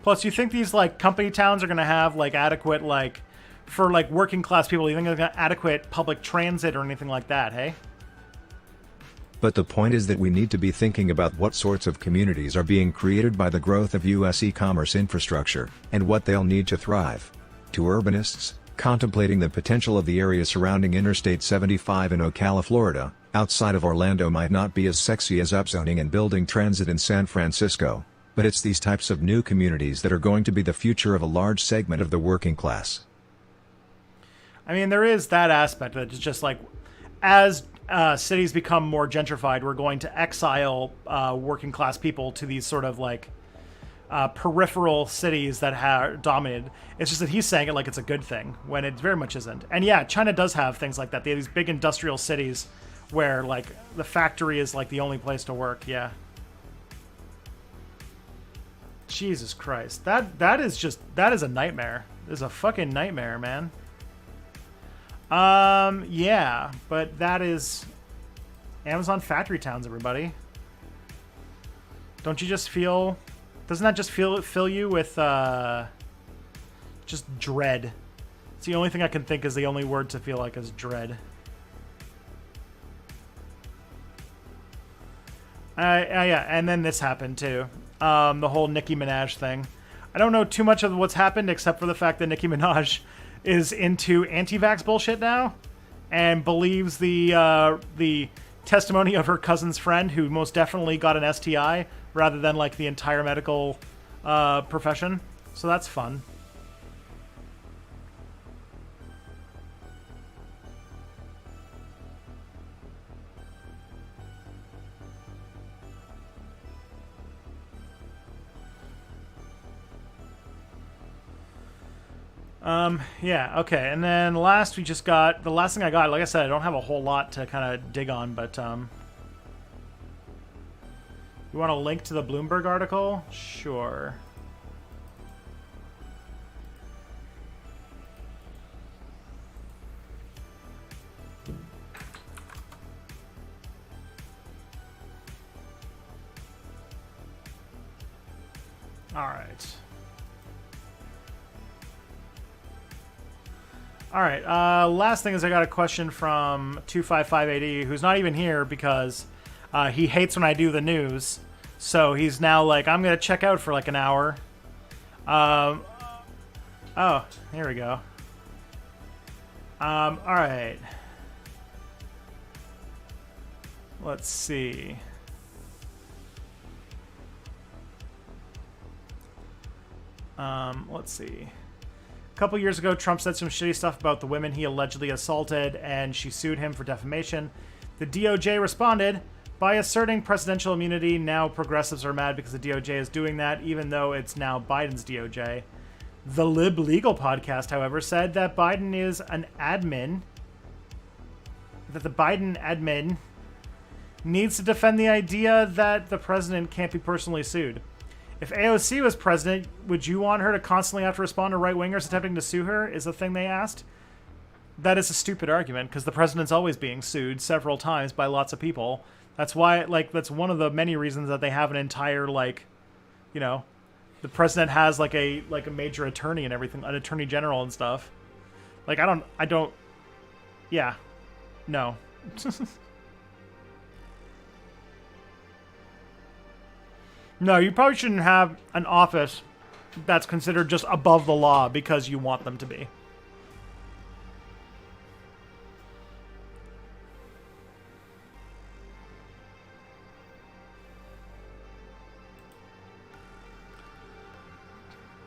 Plus, you think these, like, company towns are going to have, like, adequate, like, for, like, working class people, you think they're going to have adequate public transit or anything like that, hey? But the point is that we need to be thinking about what sorts of communities are being created by the growth of U.S. e-commerce infrastructure, and what they'll need to thrive. To urbanists, contemplating the potential of the area surrounding Interstate 75 in Ocala, Florida, outside of Orlando might not be as sexy as upzoning and building transit in San Francisco, but it's these types of new communities that are going to be the future of a large segment of the working class. I mean, there is that aspect that it's just like, as cities become more gentrified, we're going to exile working class people to these sort of like peripheral cities that have dominated. It's just that he's saying it like it's a good thing when it very much isn't. And yeah, China does have things like that. They have these big industrial cities where like the factory is like the only place to work. Yeah. Jesus Christ. That is a nightmare. It is a fucking nightmare, man. Yeah, but that is Amazon factory towns, everybody. Don't you just feel, doesn't that just fill you with, just dread? It's the only thing I can think is the only word to feel like is dread. Yeah, and then this happened too. The whole Nicki Minaj thing. I don't know too much of what's happened except for the fact that Nicki Minaj is into anti-vax bullshit now and believes the testimony of her cousin's friend who most definitely got an STI rather than like the entire medical profession. So that's fun. Yeah, okay, and then last we just got, the last thing I got, like I said, I don't have a whole lot to kind of dig on, but, you want a link to the Bloomberg article? Sure. All right. Last thing is I got a question from 255AD, who's not even here because he hates when I do the news. So he's now like, I'm going to check out for like an hour. Oh, here we go. All right. Let's see. Let's see. A couple years ago, Trump said some shitty stuff about the women he allegedly assaulted, and she sued him for defamation. The DOJ responded by asserting presidential immunity. Now progressives are mad because the DOJ is doing that, even though it's now Biden's DOJ. The Lib Legal podcast, however, said that Biden is an admin, that the Biden admin needs to defend the idea that the president can't be personally sued. If AOC was president, would you want her to constantly have to respond to right-wingers attempting to sue her, is the thing they asked. That is a stupid argument, because the president's always being sued several times by lots of people. That's why, like, that's one of the many reasons that they have an entire, like, you know, the president has, like a major attorney and everything, an attorney general and stuff. Like, I don't, yeah, no. No, you probably shouldn't have an office that's considered just above the law because you want them to be.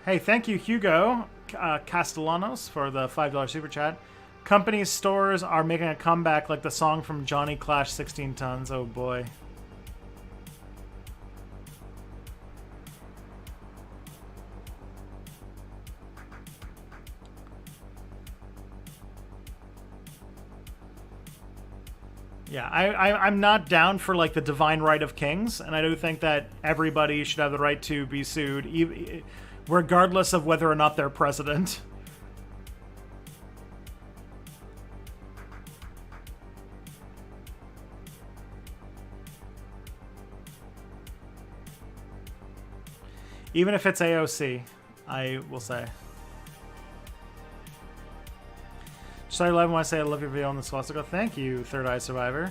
Hey, thank you, Hugo Castellanos, for the $5 super chat. Company stores are making a comeback like the song from Johnny Clash 16 Tons. Oh boy. Yeah, I'm not down for, like, the divine right of kings, and I do think that everybody should have the right to be sued, regardless of whether or not they're president. Even if it's AOC, I will say. Should I live when I say I love your video on the swastika? Thank you, Third Eye Survivor.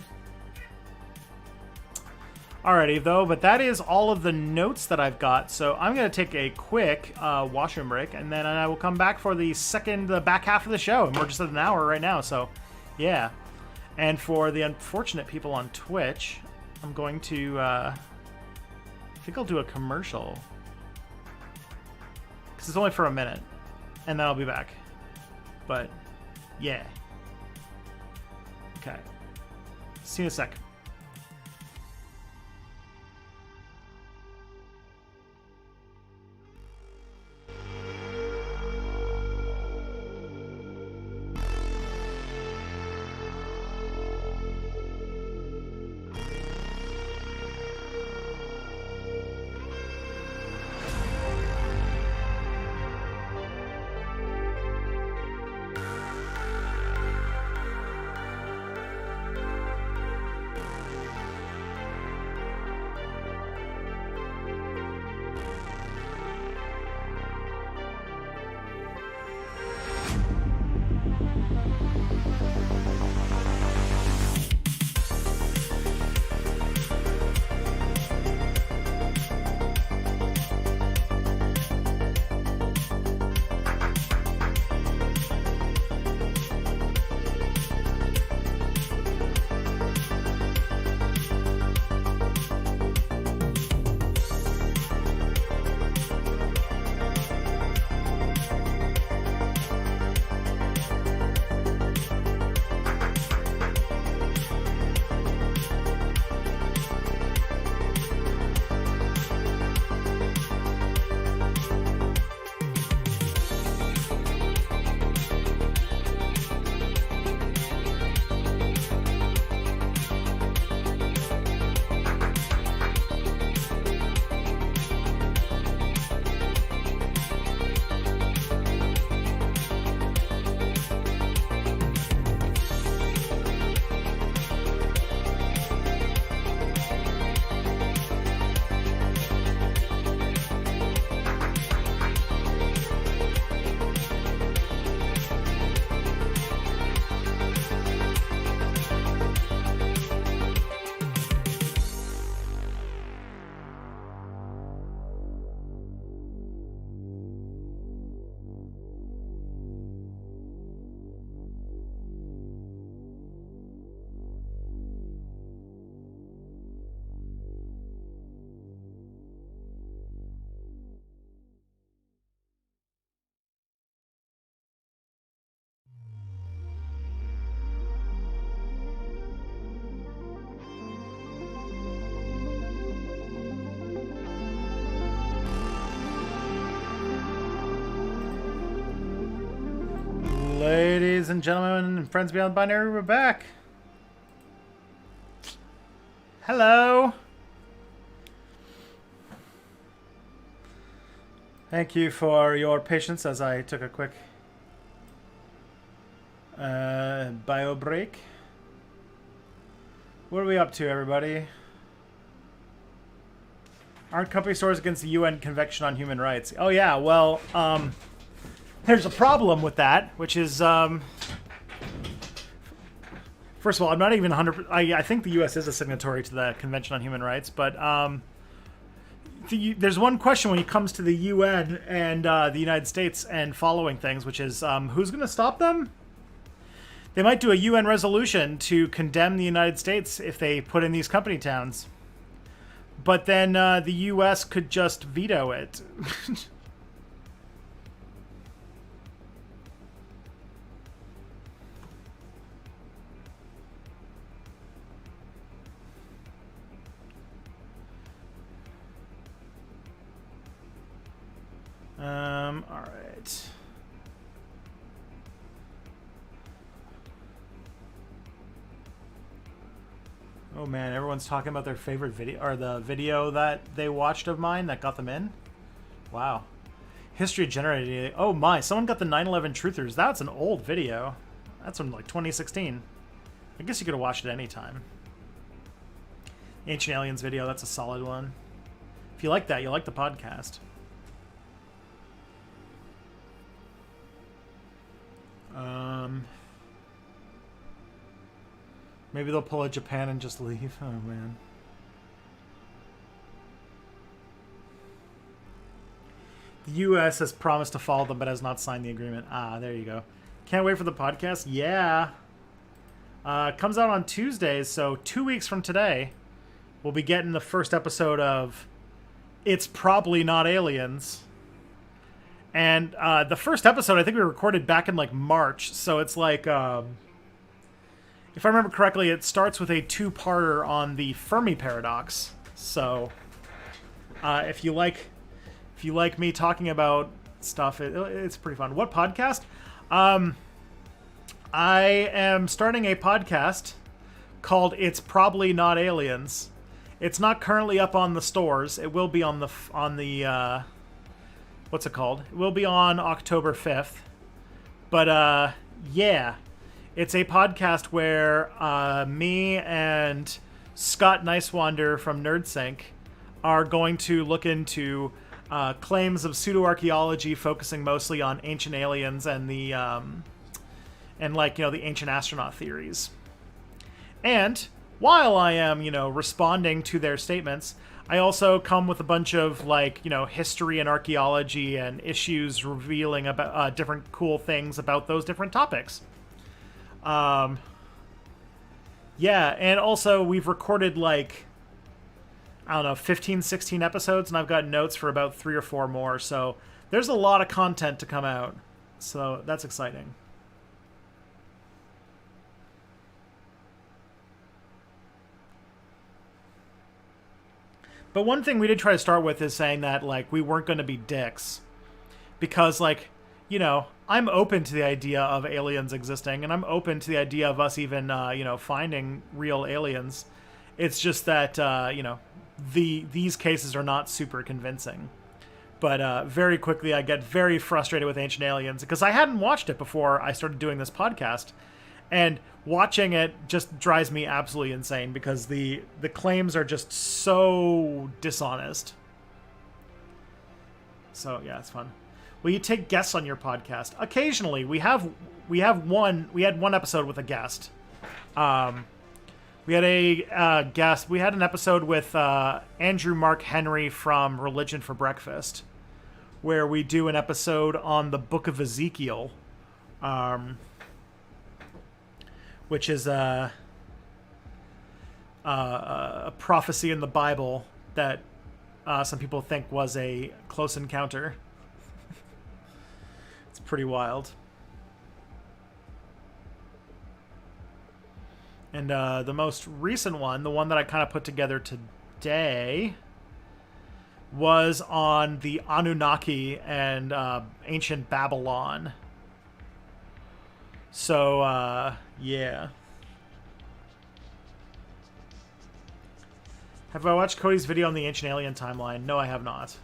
Alrighty, though, but that is all of the notes that I've got. So I'm going to take a quick washroom break, and then I will come back for the back half of the show. And we're just at an hour right now, so yeah. And for the unfortunate people on Twitch, I'm going to, I think I'll do a commercial. Because it's only for a minute, and then I'll be back. But yeah. Okay. See you in a sec. Ladies and gentlemen and friends beyond the binary, we're back. Hello. Thank you for your patience as I took a quick bio break. What are we up to, everybody? Aren't company stores against the UN Convention on Human Rights? Oh yeah, well, there's a problem with that, which is, first of all, I'm not even 100%, I think the US is a signatory to the Convention on Human Rights, but there's one question when it comes to the UN and the United States and following things, which is, who's going to stop them? They might do a UN resolution to condemn the United States if they put in these company towns. But then the US could just veto it. All right. Oh man, everyone's talking about their favorite video, or the video that they watched of mine that got them in. Wow. History generated. Oh my, someone got the 9/11 truthers. That's an old video. That's from like 2016. I guess you could have watched it anytime. Ancient Aliens video, that's a solid one. If you like that, you'll like the podcast. Maybe they'll pull a Japan and just leave. Oh, man. The U.S. has promised to follow them, but has not signed the agreement. Ah, there you go. Can't wait for the podcast. Yeah. Comes out on Tuesdays, so 2 weeks from today, we'll be getting the first episode of It's Probably Not Aliens. And the first episode, I think we recorded back in, like, March, so it's like... if I remember correctly, it starts with a two-parter on the Fermi paradox. So, if you like me talking about stuff, it's pretty fun. What podcast? I am starting a podcast called "It's Probably Not Aliens." It's not currently up on the stores. It will be on the what's it called? It will be on October 5th. But yeah. It's a podcast where me and Scott Nicewander from NerdSync are going to look into claims of pseudoarchaeology, focusing mostly on ancient aliens and the the ancient astronaut theories. And while I am responding to their statements, I also come with a bunch of history and archaeology and issues revealing about different cool things about those different topics. Yeah, and also we've recorded 15, 16 episodes, and I've got notes for about 3 or 4 more, so there's a lot of content to come out, so that's exciting. But one thing we did try to start with is saying that, we weren't going to be dicks, because, I'm open to the idea of aliens existing, and I'm open to the idea of us even, finding real aliens. It's just that, these cases are not super convincing. But very quickly, I get very frustrated with Ancient Aliens, because I hadn't watched it before I started doing this podcast. And watching it just drives me absolutely insane, because the claims are just so dishonest. So, yeah, it's fun. Will you take guests on your podcast? Occasionally, we had one episode with a guest. We had a guest. We had an episode with Andrew Mark Henry from Religion for Breakfast, where we do an episode on the Book of Ezekiel, which is a prophecy in the Bible that some people think was a close encounter. It's pretty wild. And the most recent one, the one that I kind of put together today, was on the Anunnaki and ancient Babylon. So, yeah. Have I watched Cody's video on the Ancient Alien timeline? No, I have not.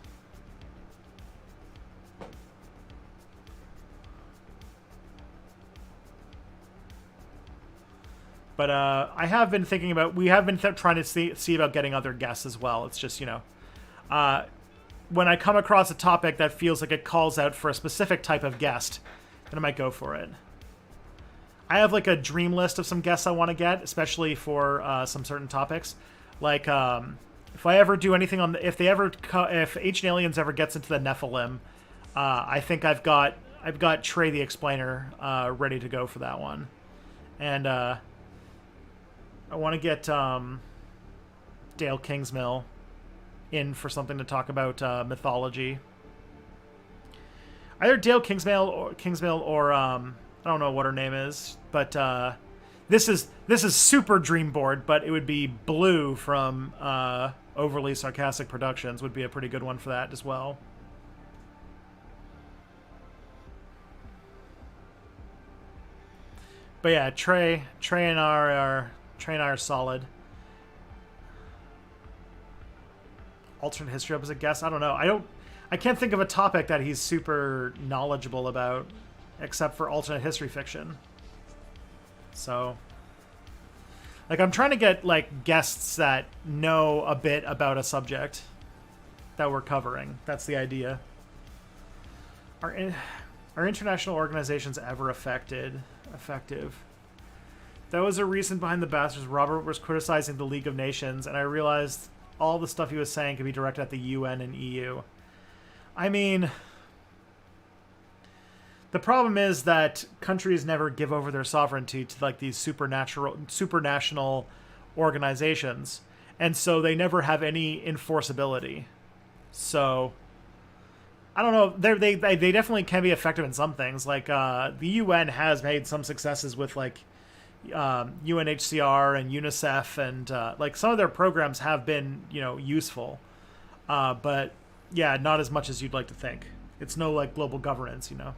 But I have been thinking about... We have been trying to see about getting other guests as well. It's just, you know... when I come across a topic that feels like it calls out for a specific type of guest, then I might go for it. I have like a dream list of some guests I want to get, especially for some certain topics. Like, if I ever do anything on the... If Ancient Aliens ever gets into the Nephilim, I think I've got Trey the Explainer ready to go for that one. And I want to get Dale Kingsmill in for something to talk about mythology. Either Dale Kingsmill or I don't know what her name is, but this is super dream board, but it would be Blue from Overly Sarcastic Productions would be a pretty good one for that as well. But yeah, Trey and I are solid. Alternate history up as a guest? I don't know. I can't think of a topic that he's super knowledgeable about, except for alternate history fiction. So, like, I'm trying to get like guests that know a bit about a subject that we're covering. That's the idea. Are international organizations ever effective? That was a reason behind the Bastards. Robert was criticizing the League of Nations, and I realized all the stuff he was saying could be directed at the UN and EU. I mean, the problem is that countries never give over their sovereignty to like these supranational organizations, and so they never have any enforceability. So I don't know. They definitely can be effective in some things. Like the UN has made some successes with like UNHCR and UNICEF, and like some of their programs have been, you know, useful, but yeah, not as much as you'd like to think. It's no like global governance, you know.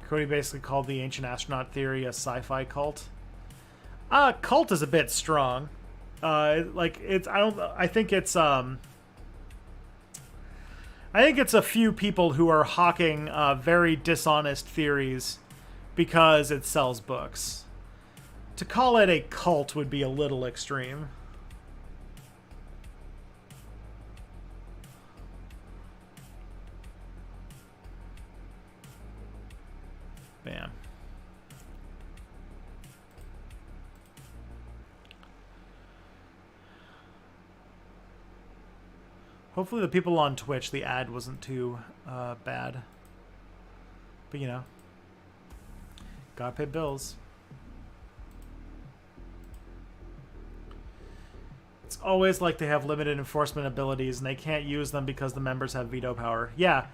Cody basically called the ancient astronaut theory a sci-fi cult. Cult is a bit strong. Like it's I think it's a few people who are hawking very dishonest theories because it sells books. To call it a cult would be a little extreme. Bam. Hopefully the people on Twitch, the ad wasn't too bad. But, you know, gotta pay bills. It's always like they have limited enforcement abilities and they can't use them because the members have veto power. Yeah,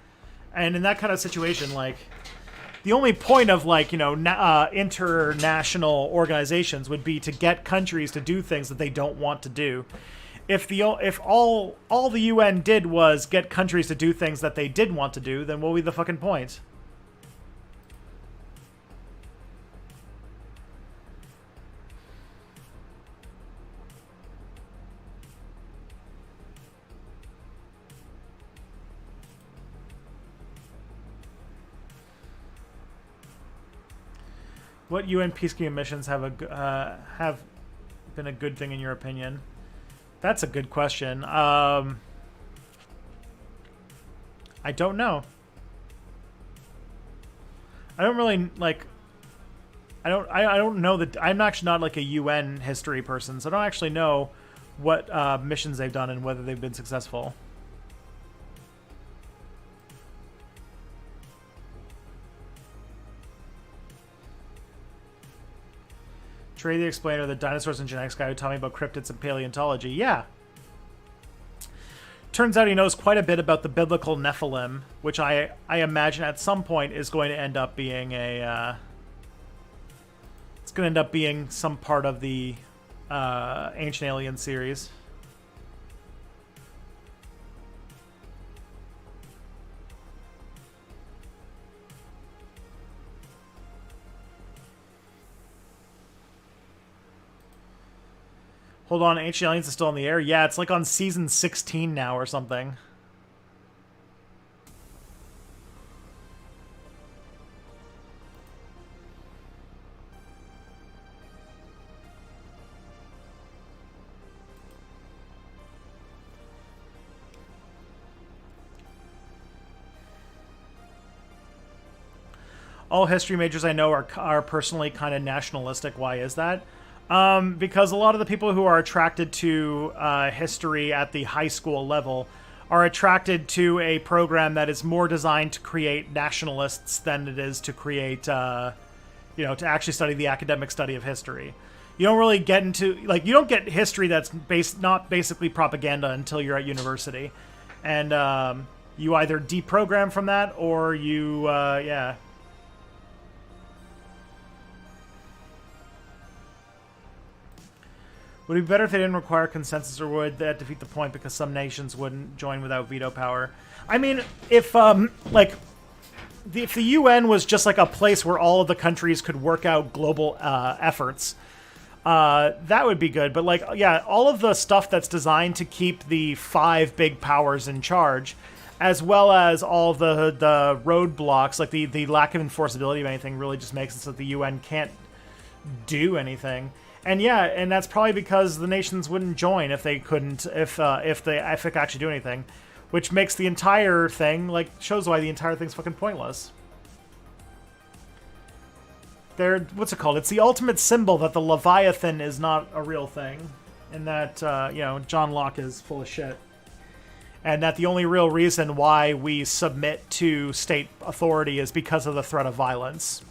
and in that kind of situation, like, the only point of, like, you know, international organizations would be to get countries to do things that they don't want to do. If all the UN did was get countries to do things that they did want to do, then what would be the fucking point? What UN peacekeeping missions have been a good thing in your opinion? That's a good question. I don't know. I don't really like. I don't know that. I'm actually not like a UN history person, so I don't actually know what missions they've done and whether they've been successful. Trey the Explainer, the dinosaurs and genetics guy who taught me about cryptids and paleontology. Yeah. Turns out he knows quite a bit about the biblical Nephilim, which I imagine at some point is going to end up being a... it's going to end up being some part of the Ancient Alien series. Hold on, Ancient Aliens is still in the air. Yeah, it's like on season 16 now or something. All history majors I know are personally kind of nationalistic. Why is that? Because a lot of the people who are attracted to history at the high school level are attracted to a program that is more designed to create nationalists than it is to create, to actually study the academic study of history. You don't really get into, you don't get history that's not basically propaganda until you're at university. And you either deprogram from that or you, Would it be better if they didn't require consensus, or would that defeat the point because some nations wouldn't join without veto power? I mean, if the UN was just like a place where all of the countries could work out global efforts, that would be good. But all of the stuff that's designed to keep the 5 big powers in charge, as well as all the roadblocks, like the lack of enforceability of anything, really just makes it so that the UN can't do anything. And and that's probably because the nations wouldn't join if they couldn't, if they could actually do anything, which makes the entire thing, shows why the entire thing's fucking pointless. What's it called? It's the ultimate symbol that the Leviathan is not a real thing, and that, John Locke is full of shit. And that the only real reason why we submit to state authority is because of the threat of violence.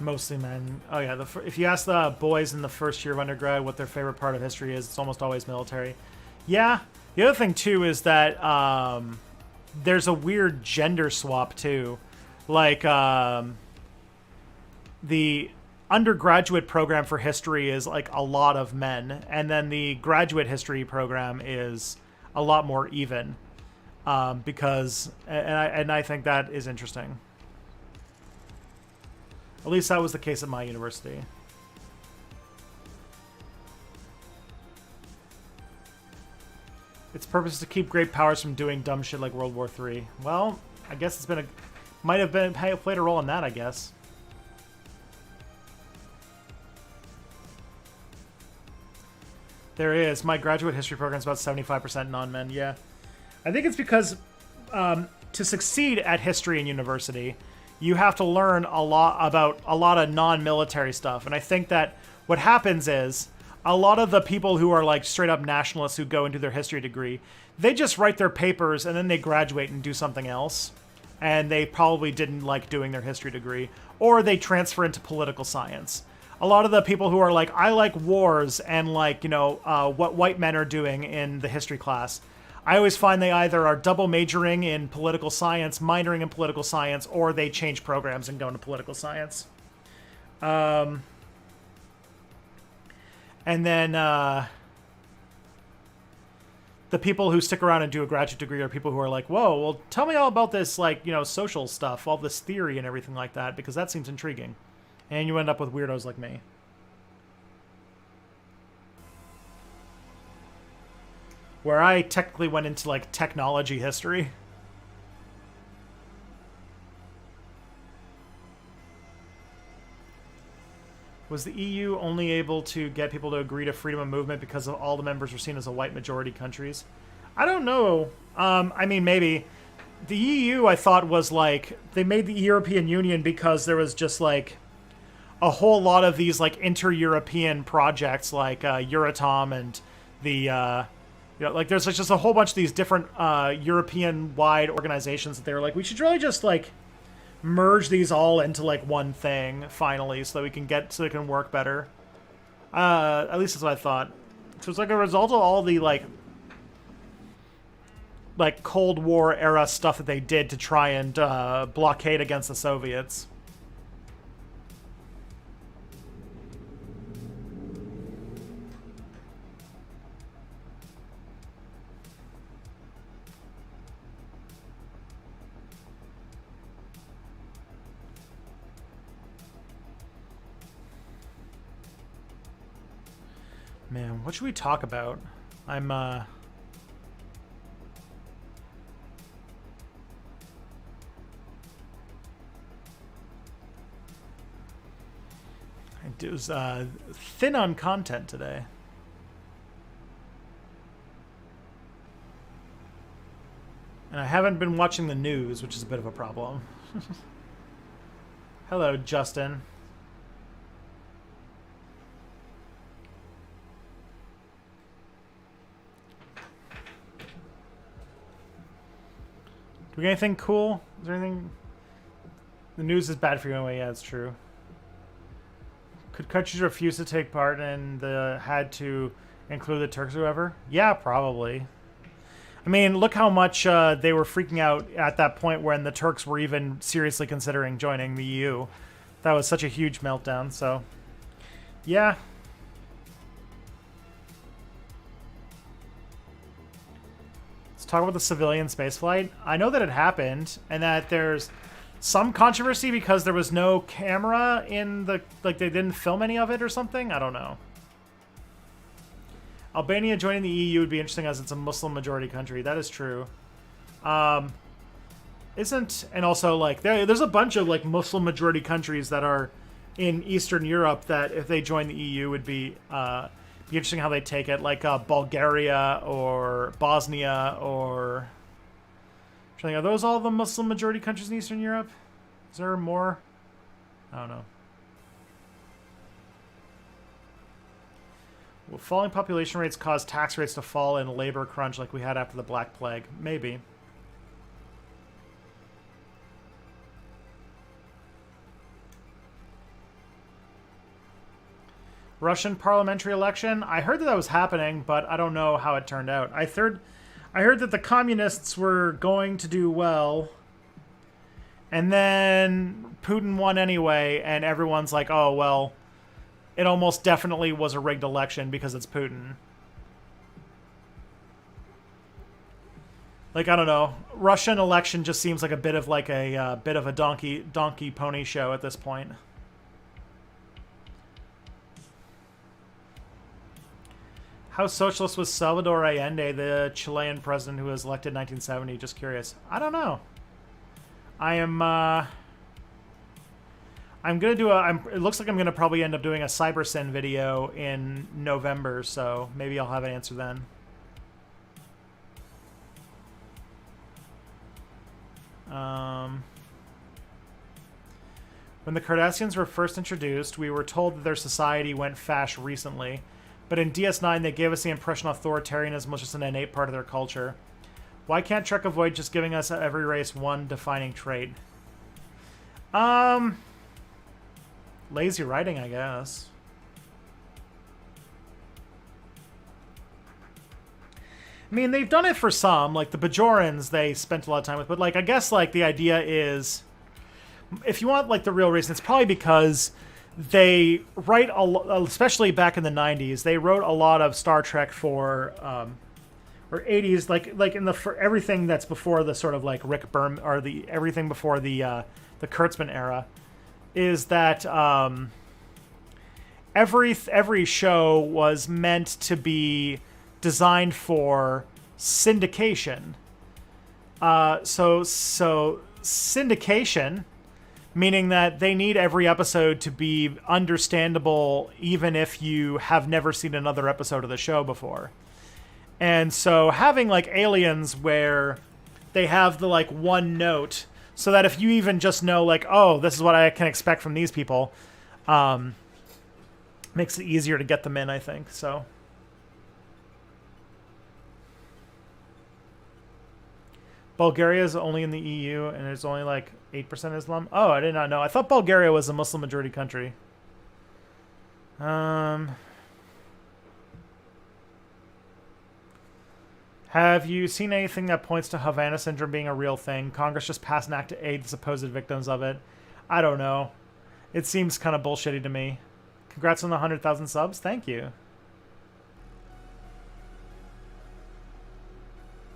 Mostly men. Oh yeah, if you ask the boys in the first year of undergrad what their favorite part of history is, it's almost always military. Yeah. The other thing too is that there's a weird gender swap too. The undergraduate program for history is a lot of men, and then the graduate history program is a lot more even. Because I think that is interesting. At least that was the case at my university. Its purpose is to keep great powers from doing dumb shit like World War III. Well, I guess might have played a role in that, I guess. There is. My graduate history program is about 75% non-men, yeah. I think it's because to succeed at history in university, you have to learn a lot about a lot of non-military stuff. And I think that what happens is a lot of the people who are straight up nationalists who go into their history degree, they just write their papers and then they graduate and do something else. And they probably didn't like doing their history degree, or they transfer into political science. A lot of the people who are I like wars and what white men are doing in the history class, I always find they either are double majoring in political science, minoring in political science, or they change programs and go into political science. And then the people who stick around and do a graduate degree are people who are whoa, well, tell me all about this, social stuff, all this theory and everything like that, because that seems intriguing. And you end up with weirdos like me. Where I technically went into technology history. Was the EU only able to get people to agree to freedom of movement because of all the members were seen as a white majority countries? I don't know. I mean, maybe. The EU, I thought, was they made the European Union because there was just a whole lot of these inter-European projects Euratom and the there's just a whole bunch of these different European-wide organizations that they were we should really just merge these all into one thing finally, so that it can work better. At least that's what I thought. So it's a result of all the Cold War era stuff that they did to try and blockade against the Soviets. Man, what should we talk about? I was thin on content today. And I haven't been watching the news, which is a bit of a problem. Hello, Justin. Do we get anything cool? Is there anything? The news is bad for you anyway. Yeah, it's true. Could countries refuse to take part and had to include the Turks or whoever? Yeah, probably. I mean, look how much they were freaking out at that point when the Turks were even seriously considering joining the EU. That was such a huge meltdown, so... Yeah. Let's talk about the civilian spaceflight. I know that it happened, and that there's some controversy because there was no camera in the... Like, they didn't film any of it or something? I don't know. Albania joining the EU would be interesting as it's a Muslim majority country. That is true. And also, like, there's a bunch of, like, Muslim majority countries that are in Eastern Europe that if they join the EU would be interesting how they take it. Like, Bulgaria or Bosnia or... Are those all the Muslim majority countries in Eastern Europe? Is there more? I don't know. Will falling population rates cause tax rates to fall in a labor crunch like we had after the Black Plague? Maybe. Russian parliamentary election? I heard that was happening, but I don't know how it turned out. I heard that the communists were going to do well, and then Putin won anyway, and everyone's like, oh, well... It almost definitely was a rigged election because it's Putin. Like, I don't know. Russian election just seems like a bit of a donkey pony show at this point. How socialist was Salvador Allende, the Chilean president who was elected in 1970? Just curious. I don't know. I'm gonna do it looks like I'm gonna probably end up doing a CyberSyn video in November, so maybe I'll have an answer then. When the Cardassians were first introduced, we were told that their society went fash recently, but in DS9 they gave us the impression authoritarianism was just an innate part of their culture. Why can't Trek avoid just giving us every race one defining trait? Lazy writing, I guess. I mean, they've done it for some, like the Bajorans they spent a lot of time with, but like I guess like the idea is, if you want like the real reason, it's probably because they write especially back in the 90s, they wrote a lot of Star Trek for or 80s, like in for everything that's before the sort of like Rick Berman or everything before the Kurtzman era. Is that every show was meant to be designed for syndication. So syndication, meaning that they need every episode to be understandable even if you have never seen another episode of the show before. And so having like Aliens where they have the like one note, so that if you even just know, like, oh, this is what I can expect from these people, makes it easier to get them in, I think. So, Bulgaria is only in the EU, and there's only like 8% Islam. Oh, I did not know. I thought Bulgaria was a Muslim majority country. Have you seen anything that points to Havana Syndrome being a real thing? Congress just passed an act to aid the supposed victims of it. I don't know. It seems kind of bullshitty to me. Congrats on the 100,000 subs. Thank you.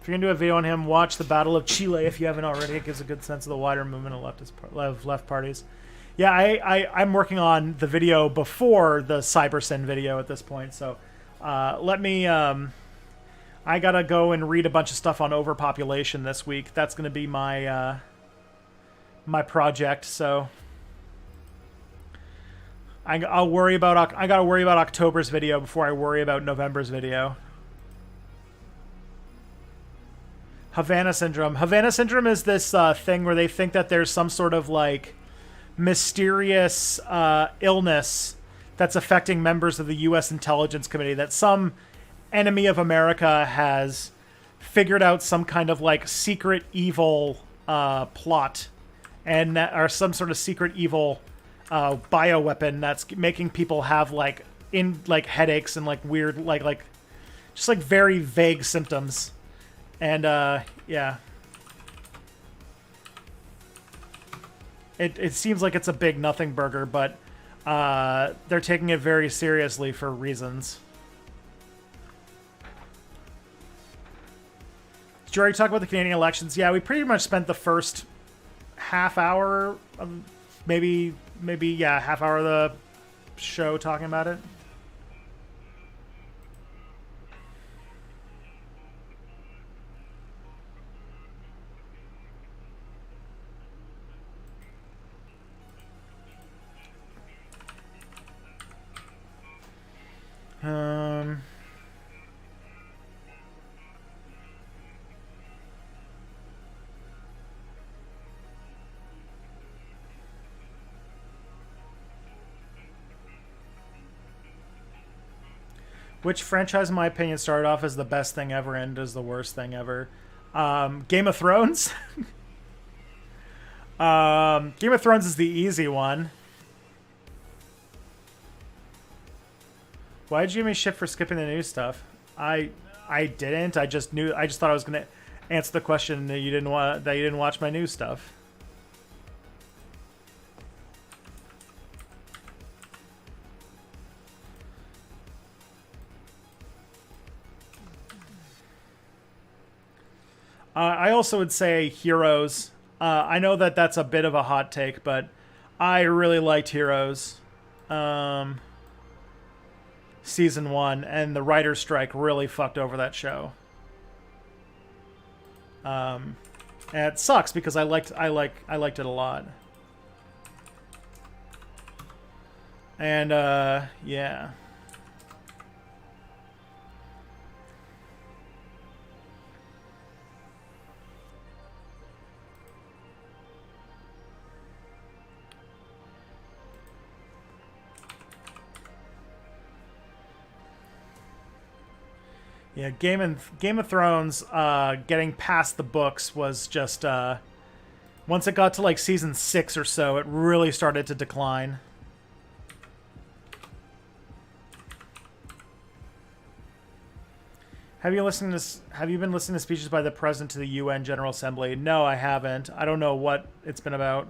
If you're going to do a video on him, watch the Battle of Chile if you haven't already. It gives a good sense of the wider movement of left parties. Yeah, I'm working on the video before the CyberSyn video at this point, so Let me. I gotta go and read a bunch of stuff on overpopulation this week. That's gonna be my my project. So I'll worry about. I gotta worry about October's video before I worry about November's video. Havana syndrome. Havana syndrome is this thing where they think that there's some sort of like mysterious illness that's affecting members of the U.S. intelligence committee, that some enemy of America has figured out some kind of like secret evil plot, and or some sort of secret evil bioweapon that's making people have like headaches and like weird like just like very vague symptoms. And yeah, it seems like it's a big nothing burger, but they're taking it very seriously for reasons. Did you already talk about the Canadian elections? Yeah, we pretty much spent the first half hour, maybe half hour of the show talking about it. Which franchise, in my opinion, started off as the best thing ever and is the worst thing ever? Game of Thrones. Game of Thrones is the easy one. Why did you give me shit for skipping the new stuff? I didn't. I just thought I was gonna answer the question that you didn't watch my new stuff. I also would say Heroes. I know that that's a bit of a hot take, but I really liked Heroes. Season 1, and the writer's strike really fucked over that show. And it sucks because I liked it a lot. And yeah. Yeah, Game of Thrones, getting past the books was just once it got to like season 6 or so, it really started to decline. Have you been listening to speeches by the president to the UN General Assembly? No, I haven't. I don't know what it's been about.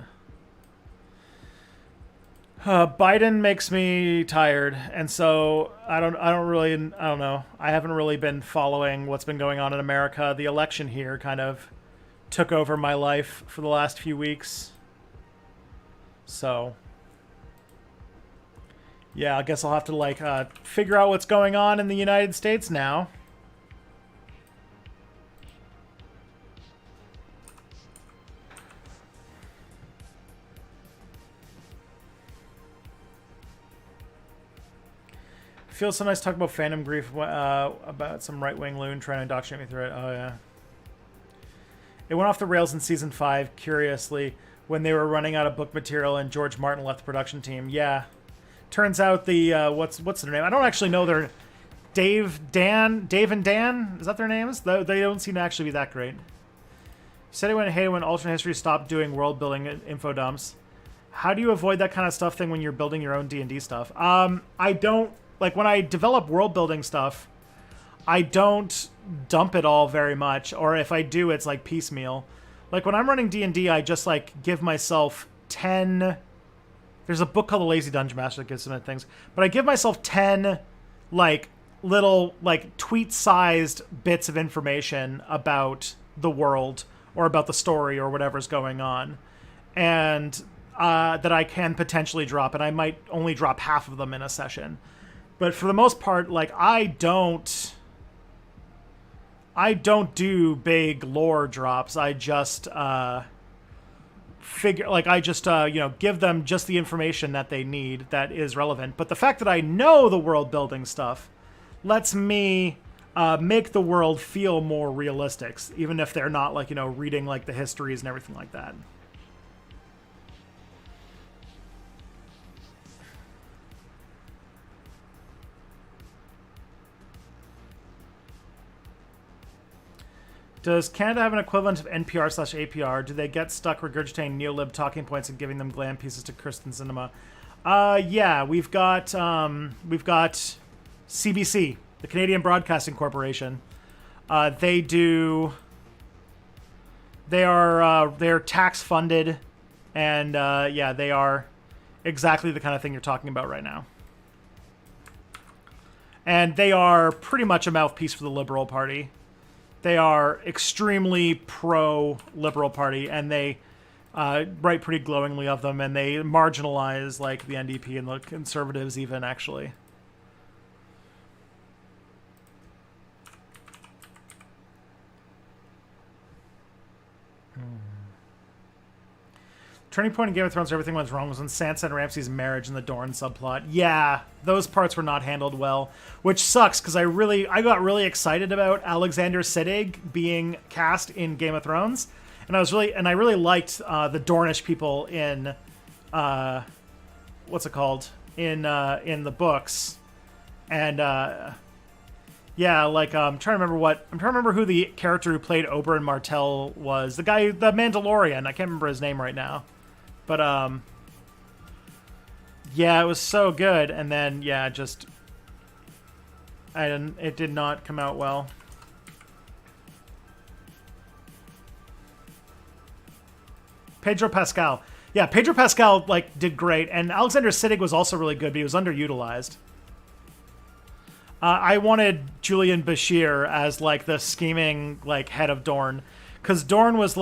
Biden makes me tired, and so I don't know. I haven't really been following what's been going on in America. The election here kind of took over my life for the last few weeks. So yeah, I guess I'll have to like figure out what's going on in the United States now. Feels so nice to talk about fandom grief about some right-wing loon trying to indoctrinate me through it. Oh, yeah. It went off the rails in Season 5, curiously, when they were running out of book material and George Martin left the production team. Yeah. Turns out the, what's their name? I don't actually know their... Dave and Dan? Is that their names? They don't seem to actually be that great. You said he went hated when alternate history stopped doing world-building info dumps. How do you avoid that kind of stuff thing when you're building your own D&D stuff? I don't... Like, when I develop world-building stuff, I don't dump it all very much. Or if I do, it's, like, piecemeal. Like, when I'm running D&D, I just, like, give myself 10... There's a book called The Lazy Dungeon Master that gives some things. But I give myself 10, like, little, like, tweet-sized bits of information about the world or about the story or whatever's going on. And that I can potentially drop. And I might only drop half of them in a session. But for the most part, like I don't do big lore drops. I just give them just the information that they need that is relevant. But the fact that I know the world building stuff lets me make the world feel more realistic, even if they're not like, reading like the histories and everything like that. Does Canada have an equivalent of NPR/APR? Do they get stuck regurgitating neolib talking points and giving them glam pieces to Kristen Cinema? Yeah, we've got CBC, the Canadian Broadcasting Corporation. They're tax funded, and they are exactly the kind of thing you're talking about right now. And they are pretty much a mouthpiece for the Liberal Party. They are extremely pro-Liberal Party, and they write pretty glowingly of them, and they marginalize like the NDP and the Conservatives even, actually. Turning point in Game of Thrones where everything went wrong was when Sansa and Ramsay's marriage and the Dorne subplot. Yeah, those parts were not handled well, which sucks because I got really excited about Alexander Siddig being cast in Game of Thrones, and I really liked the Dornish people in what's it called in the books, and I'm trying to remember who the character who played Oberyn Martell was. The guy, the Mandalorian. I can't remember his name right now. But, it was so good, and then, it did not come out well. Pedro Pascal. Yeah, Pedro Pascal, did great, and Alexander Siddig was also really good, but he was underutilized. I wanted Julian Bashir as, the scheming, head of Dorne, because Dorne was,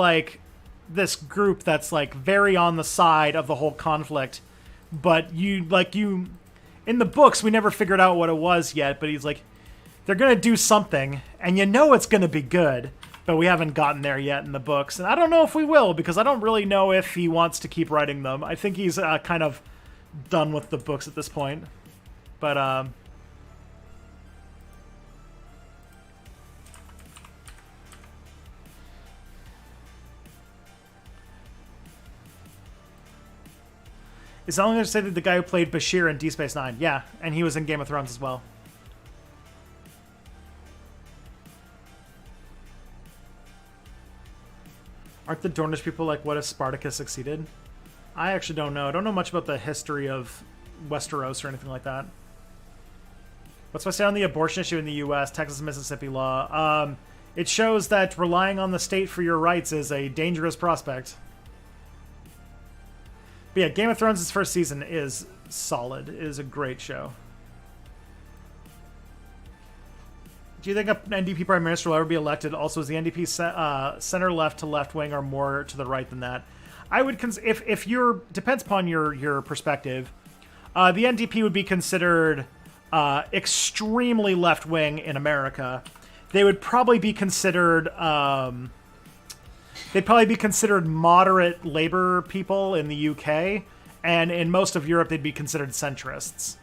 this group that's very on the side of the whole conflict, but in the books we never figured out what it was yet, but he's they're gonna do something and it's gonna be good, but we haven't gotten there yet in the books, and I don't know if we will, because I don't really know if he wants to keep writing them. I think he's kind of done with the books at this point, but Is it only going to say that the guy who played Bashir in Deep Space Nine? Yeah, and he was in Game of Thrones as well. Aren't the Dornish people what if Spartacus succeeded? I actually don't know. I don't know much about the history of Westeros or anything like that. What's my say on the abortion issue in the U.S., Texas, Mississippi law? It shows that relying on the state for your rights is a dangerous prospect. But yeah, Game of Thrones' first season is solid. It is a great show. Do you think an NDP prime minister will ever be elected? Also, is the NDP center left to left wing or more to the right than that? I would if you're depends upon your perspective. The NDP would be considered extremely left wing in America. They would probably be considered. They'd probably be considered moderate Labour people in the UK, and in most of Europe they'd be considered centrists.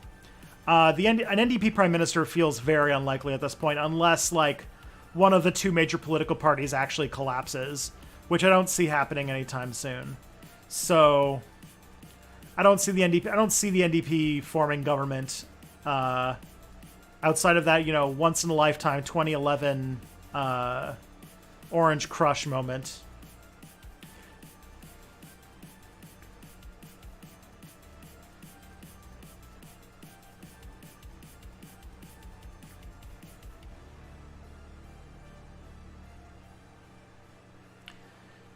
An NDP prime minister feels very unlikely at this point, unless one of the two major political parties actually collapses, which I don't see happening anytime soon. So I don't see the NDP forming government outside of that, once in a lifetime 2011 Orange Crush moment.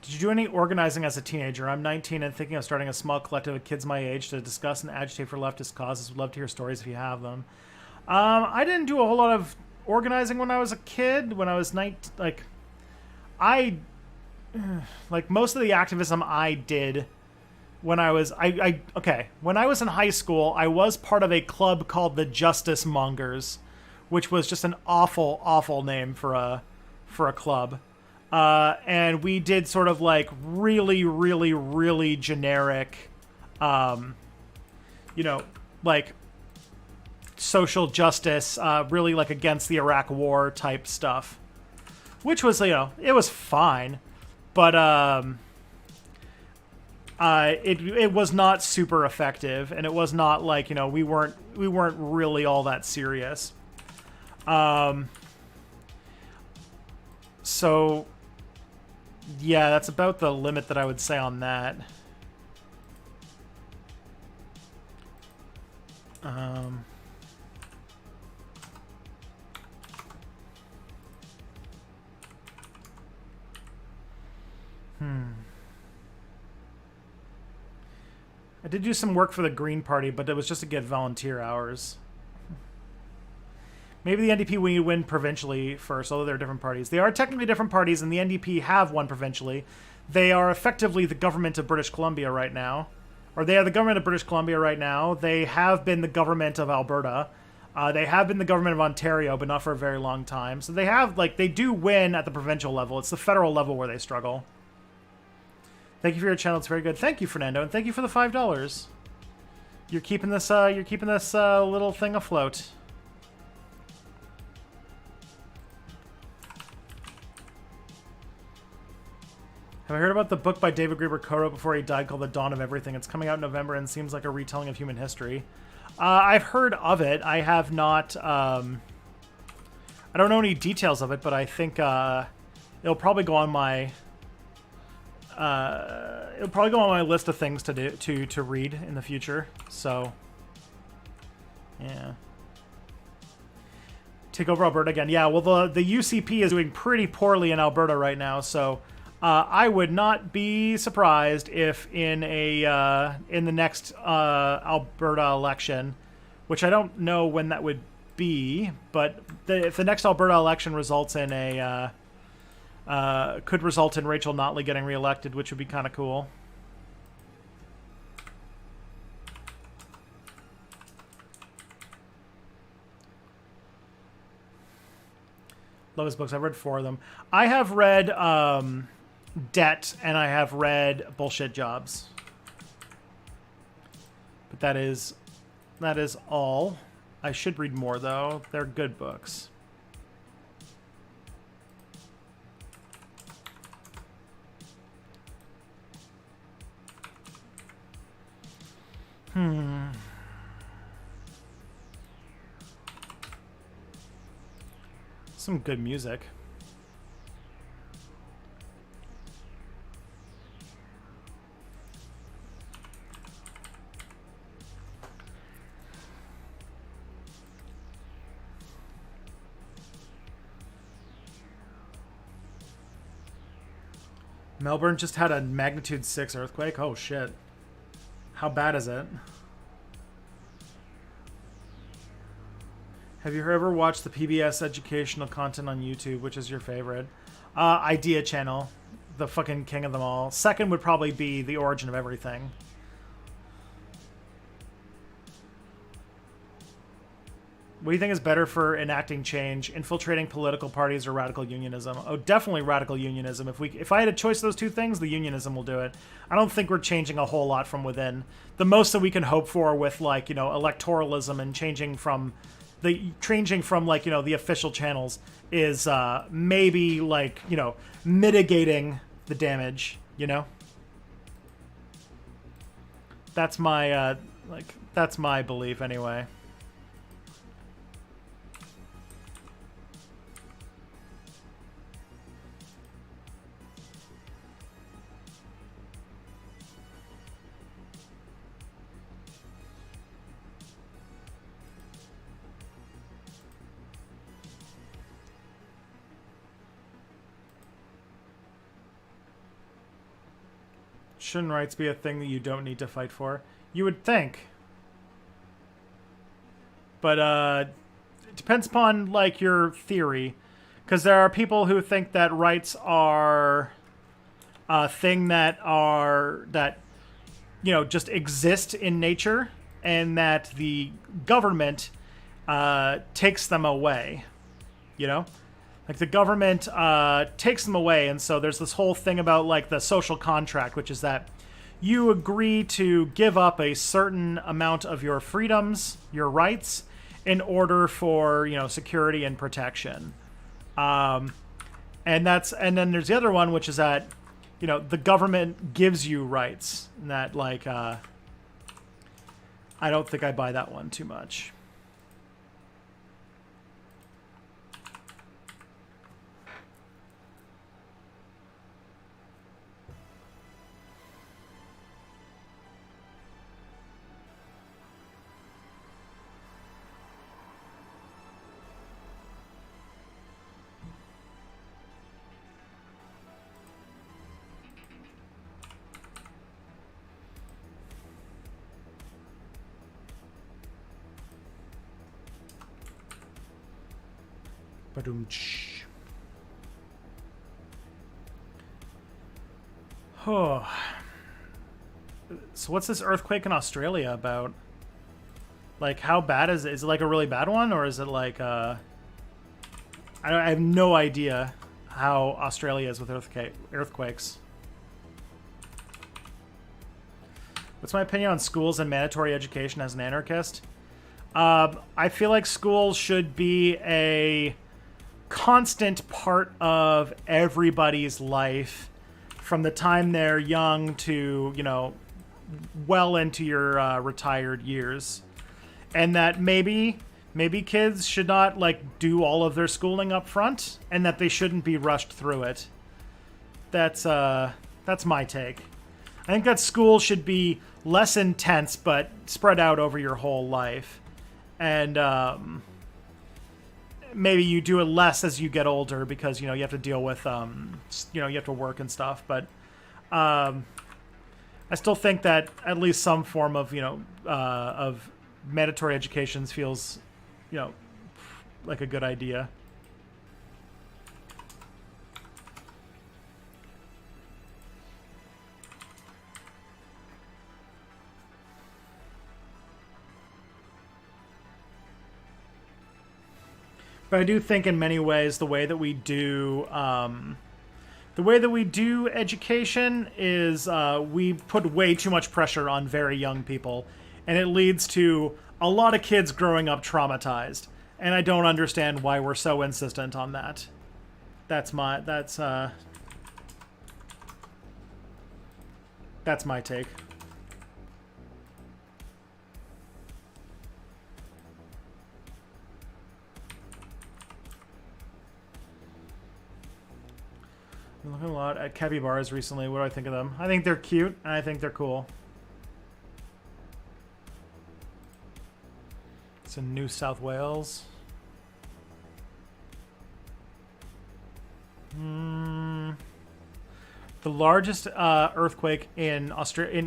Did you do any organizing as a teenager? I'm 19 and thinking of starting a small collective of kids my age to discuss and agitate for leftist causes. Would love to hear stories if you have them. I didn't do a whole lot of organizing when I was a kid. When I was 19, most of the activism I did when I was okay, when I was in high school, I was part of a club called the Justice Mongers, which was just an awful name for a club. And we did sort of like really generic, you know, like social justice, really like against the Iraq War type stuff, which was, it was fine, but it was not super effective, and it was not like, we weren't really all that serious. So yeah, that's about the limit that I would say on that. I did do some work for the Green Party, but it was just to get volunteer hours. Maybe the NDP will win provincially first, although they're different parties. They are technically different parties, and the NDP have won provincially. They are effectively the government of British Columbia right now. Or they are the government of British Columbia right now. They have been the government of Alberta. They have been the government of Ontario, but not for a very long time. So they do win at the provincial level. It's the federal level where they struggle. Thank you for your channel. It's very good. Thank you, Fernando, and thank you for the $5. You're keeping this little thing afloat. Have I heard about the book by David Graeber co-wrote before he died called The Dawn of Everything? It's coming out in November and seems like a retelling of human history. I've heard of it. I have not. I don't know any details of it, but I think it'll probably go on my. It'll probably go on my list of things to do to read in the future. So, yeah. Take over Alberta again. Yeah, well, the UCP is doing pretty poorly in Alberta right now, so I would not be surprised if in the next Alberta election, which I don't know when that would be, but if the next Alberta election results in could result in Rachel Notley getting reelected, which would be kind of cool. Love his books. I've read 4 of them. I have read Debt, and I have read Bullshit Jobs. But that is all. I should read more, though. They're good books. Some good music. Melbourne just had a magnitude 6 earthquake. Oh shit. How bad is it? Have you ever watched the PBS educational content on YouTube? Which is your favorite? Idea Channel, the fucking king of them all. Second would probably be The Origin of Everything. What do you think is better for enacting change? Infiltrating political parties or radical unionism? Oh, definitely radical unionism. If I had a choice of those two things, the unionism will do it. I don't think we're changing a whole lot from within. The most that we can hope for with electoralism and changing from the official channels is maybe mitigating the damage, That's my that's my belief anyway. Shouldn't rights be a thing that you don't need to fight for? You would think. But it depends upon your theory, because there are people who think that rights are a thing that just exist in nature, and that the government takes them away. Like the government takes them away, and so there's this whole thing about like the social contract, which is that you agree to give up a certain amount of your freedoms, your rights, in order for security and protection. And then there's the other one, which is that the government gives you rights, and that like I don't think I buy that one too much. Oh. So what's this earthquake in Australia about? Like, how bad is it? Is it like a really bad one, or is it like I have no idea how Australia is with earthquakes. What's my opinion on schools and mandatory education as an anarchist? I feel like schools should be a constant part of everybody's life from the time they're young to, well into your retired years. And that maybe kids should not like do all of their schooling up front, and that they shouldn't be rushed through it. That's my take. I think that school should be less intense but spread out over your whole life. And maybe you do it less as you get older because, you have to deal with, you have to work and stuff. But I still think that at least some form of, of mandatory education feels, like a good idea. But I do think in many ways the way that we do education is we put way too much pressure on very young people, and it leads to a lot of kids growing up traumatized. And I don't understand why we're so insistent on that. That's my take. I'm looking a lot at capybaras recently. What do I think of them? I think they're cute, and I think they're cool. It's in New South Wales. The largest earthquake in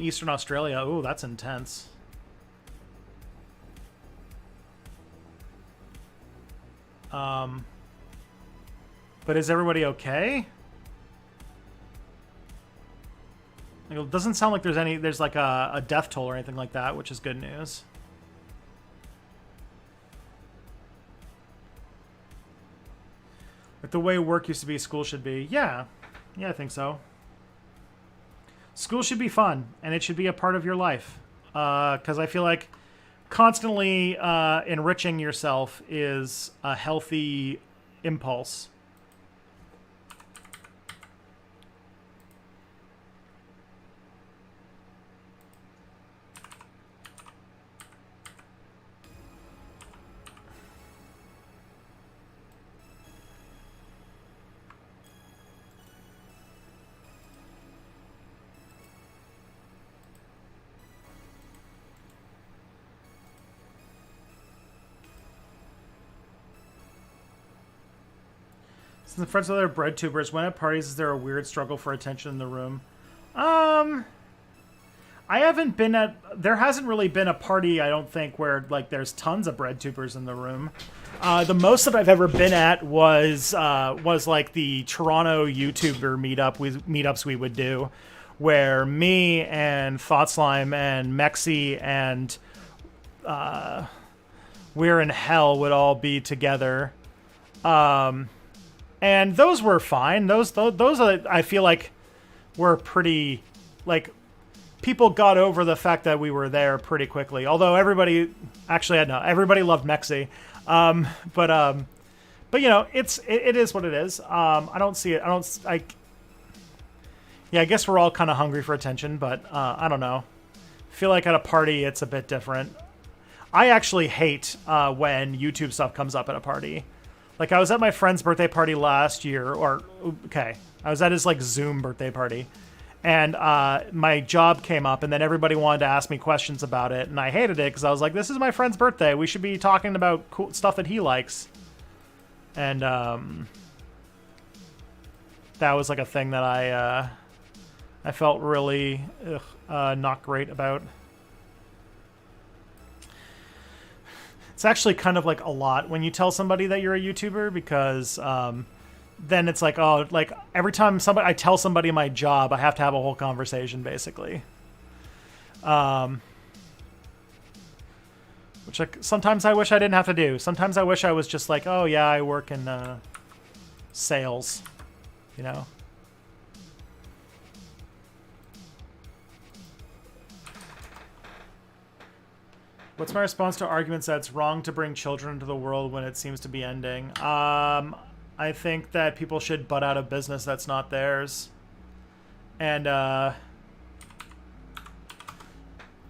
Eastern Australia. Oh, that's intense. But is everybody okay? It doesn't sound like there's like a death toll or anything like that, which is good news. Like the way work used to be, school should be. Yeah, I think so. School should be fun, and it should be a part of your life. Because I feel like constantly enriching yourself is a healthy impulse. Since the friends of other bread tubers, when at parties is there a weird struggle for attention in the room? I haven't been at... There hasn't really been a party, I don't think, where like there's tons of bread tubers in the room. The most that I've ever been at was like the Toronto YouTuber meetups we would do, where me and Thoughtslime and Mexi and We're in Hell would all be together. And those were fine. Those I feel like were pretty, like, people got over the fact that we were there pretty quickly. Although everybody loved Mexi. But you know, it is what it is. I don't see it. Yeah, I guess we're all kind of hungry for attention, but I don't know. I feel like at a party it's a bit different. I actually hate when YouTube stuff comes up at a party. Like, I was at my friend's birthday party last year, I was at his, like, Zoom birthday party, and my job came up, and then everybody wanted to ask me questions about it, and I hated it, because I was like, this is my friend's birthday, we should be talking about cool stuff that he likes. And that was, like, a thing that I felt really not great about. It's actually kind of like a lot when you tell somebody that you're a YouTuber, because then it's like, oh, like every time I tell somebody my job, I have to have a whole conversation, basically. Which, like, sometimes I wish I didn't have to do. Sometimes I wish I was just like, oh yeah, I work in sales, you know? What's my response to arguments that it's wrong to bring children into the world when it seems to be ending? I think that people should butt out of business that's not theirs. And I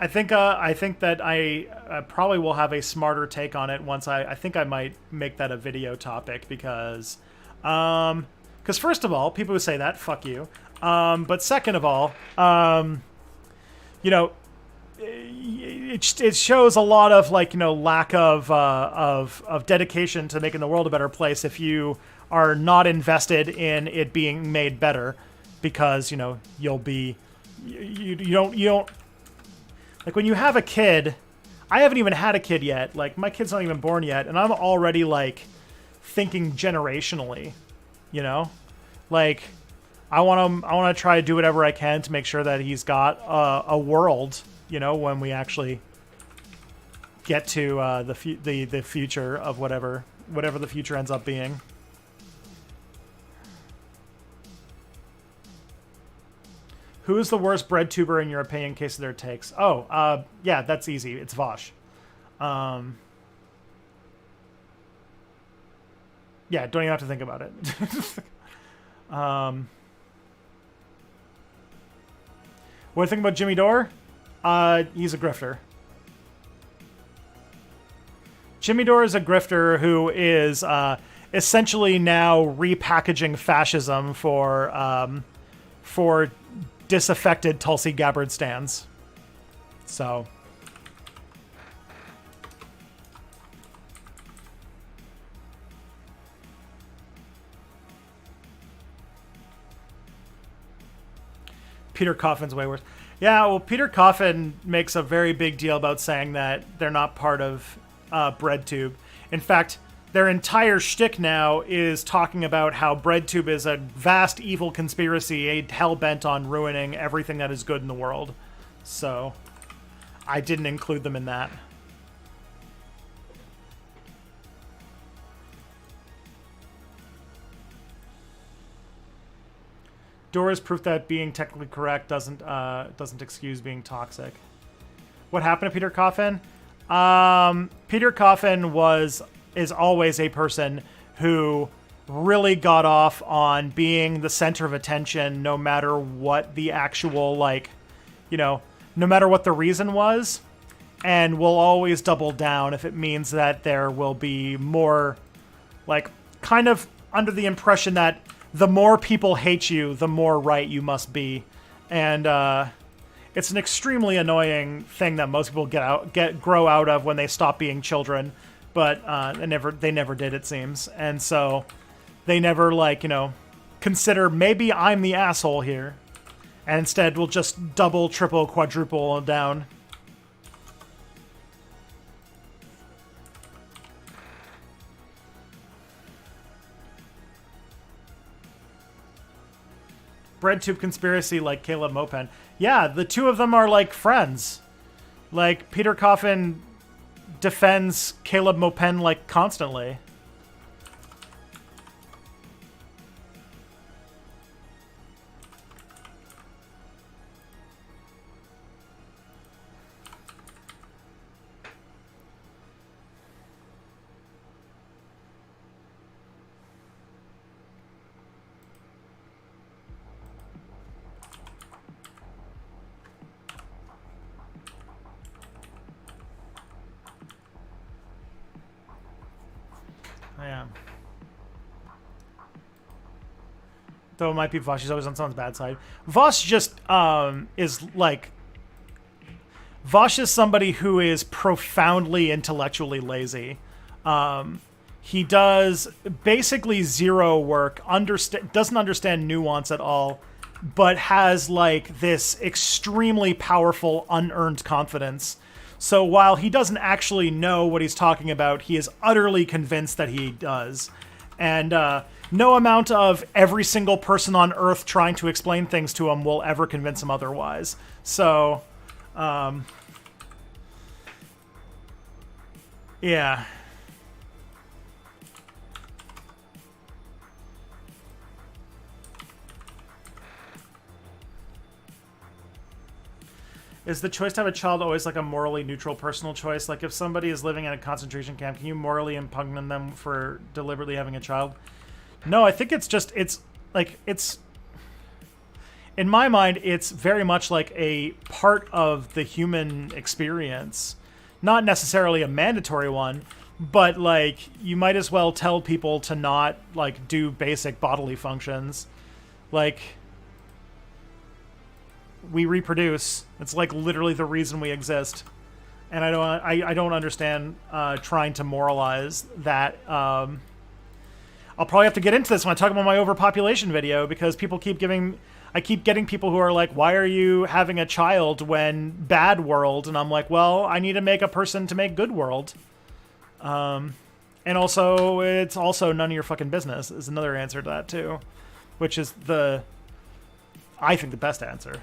think that I probably will have a smarter take on it once I think I might make that a video topic, because first of all, people who say that, fuck you. But second of all, you know, it shows a lot of, like, you know, lack of dedication to making the world a better place if you are not invested in it being made better, because, you know, you'll be you don't like, when you have a kid. I haven't even had a kid yet. Like, my kid's not even born yet, and I'm already, like, thinking generationally, you know? Like, I want to try to do whatever I can to make sure that he's got a world, you know, when we actually get to the future of whatever the future ends up being. Who is the worst bread tuber in your opinion, in case of their takes? Oh, yeah, that's easy. It's Vosh. Yeah, don't even have to think about it. What do you think about Jimmy Dore? He's a grifter. Jimmy Dore is a grifter who is essentially now repackaging fascism for disaffected Tulsi Gabbard stands. So, Peter Coffin's way worse. Yeah, well, Peter Coffin makes a very big deal about saying that they're not part of BreadTube. In fact, their entire shtick now is talking about how BreadTube is a vast evil conspiracy, hell-bent on ruining everything that is good in the world. So, I didn't include them in that. Dora is proof that being technically correct doesn't excuse being toxic. What happened to Peter Coffin? Peter Coffin is always a person who really got off on being the center of attention, no matter what the actual, like, you know, no matter what the reason was, and will always double down if it means that there will be more, like, kind of under the impression that the more people hate you, the more right you must be. And it's an extremely annoying thing that most people grow out of when they stop being children. But they never did, it seems. And so they never, like, you know, consider maybe I'm the asshole here. And instead we'll just double, triple, quadruple down. RedTube conspiracy like Caleb Mopen. Yeah, the two of them are like friends. Like Peter Coffin defends Caleb Mopen like constantly. Yeah. Though it might be Voss, she's always on someone's bad side. Voss just is like... Voss is somebody who is profoundly intellectually lazy. He does basically zero work, doesn't understand nuance at all, but has like this extremely powerful unearned confidence. So while he doesn't actually know what he's talking about, he is utterly convinced that he does. And no amount of every single person on Earth trying to explain things to him will ever convince him otherwise. So, yeah. Is the choice to have a child always like a morally neutral personal choice? Like if somebody is living in a concentration camp, can you morally impugn them for deliberately having a child? No, I think it's just, in my mind, it's very much like a part of the human experience. Not necessarily a mandatory one, but like you might as well tell people to not like do basic bodily functions. Like, we reproduce. It's like literally the reason we exist, and I don't understand trying to moralize that. I'll probably have to get into this when I talk about my overpopulation video, because people I keep getting people who are like, why are you having a child when bad world? And I'm like, well, I need to make a person to make good world. And also, it's also none of your fucking business is another answer to that too, which is I think the best answer.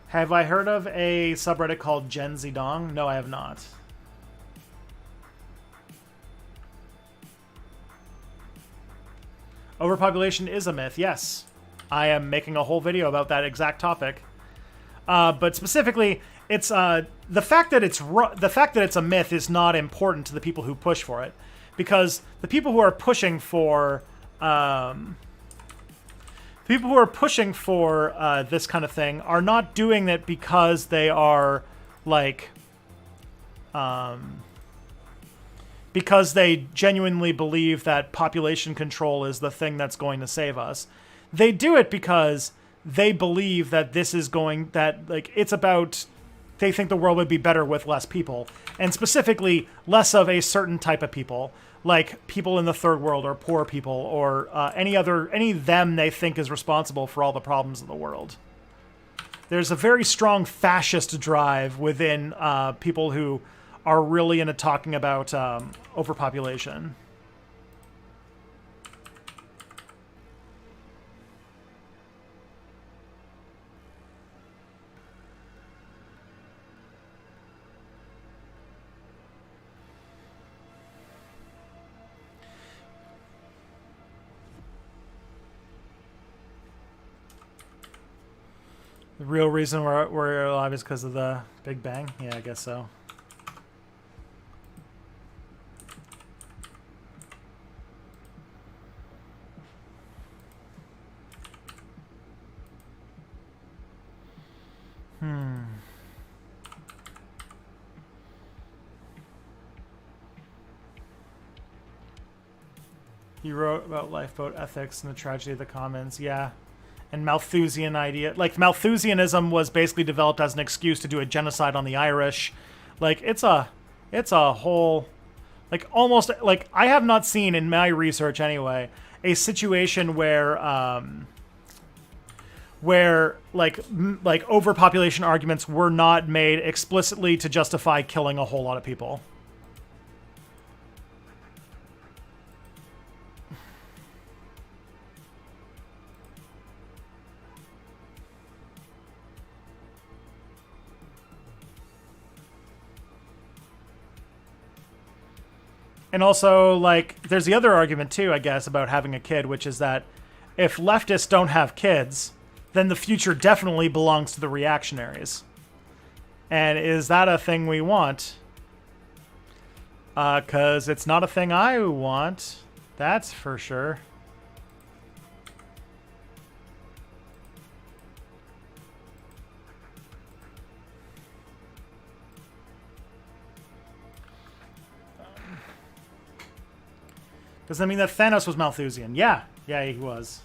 Have I heard of a subreddit called Gen Zedong? No, I have not. Overpopulation is a myth, yes. I am making a whole video about that exact topic. But specifically, it's the fact that it's a myth is not important to the people who push for it, because the people who are pushing for this kind of thing are not doing it because they are like because they genuinely believe that population control is the thing that's going to save us. They do it because they believe that they think the world would be better with less people, and specifically less of a certain type of people, like people in the third world or poor people or any them they think is responsible for all the problems of the world. There's a very strong fascist drive within people who are really into talking about overpopulation. The real reason we're alive is because of the Big Bang? Yeah, I guess so. He wrote about lifeboat ethics and the tragedy of the commons. Yeah. And Malthusian idea. Like, Malthusianism was basically developed as an excuse to do a genocide on the Irish. Like, it's a whole... Like, almost... Like, I have not seen, in my research anyway, a situation where overpopulation arguments were not made explicitly to justify killing a whole lot of people. And also, like, there's the other argument too, I guess, about having a kid, which is that if leftists don't have kids, then the future definitely belongs to the reactionaries. And is that a thing we want? Because it's not a thing I want. That's for sure. Does that mean that Thanos was Malthusian? Yeah. Yeah, he was.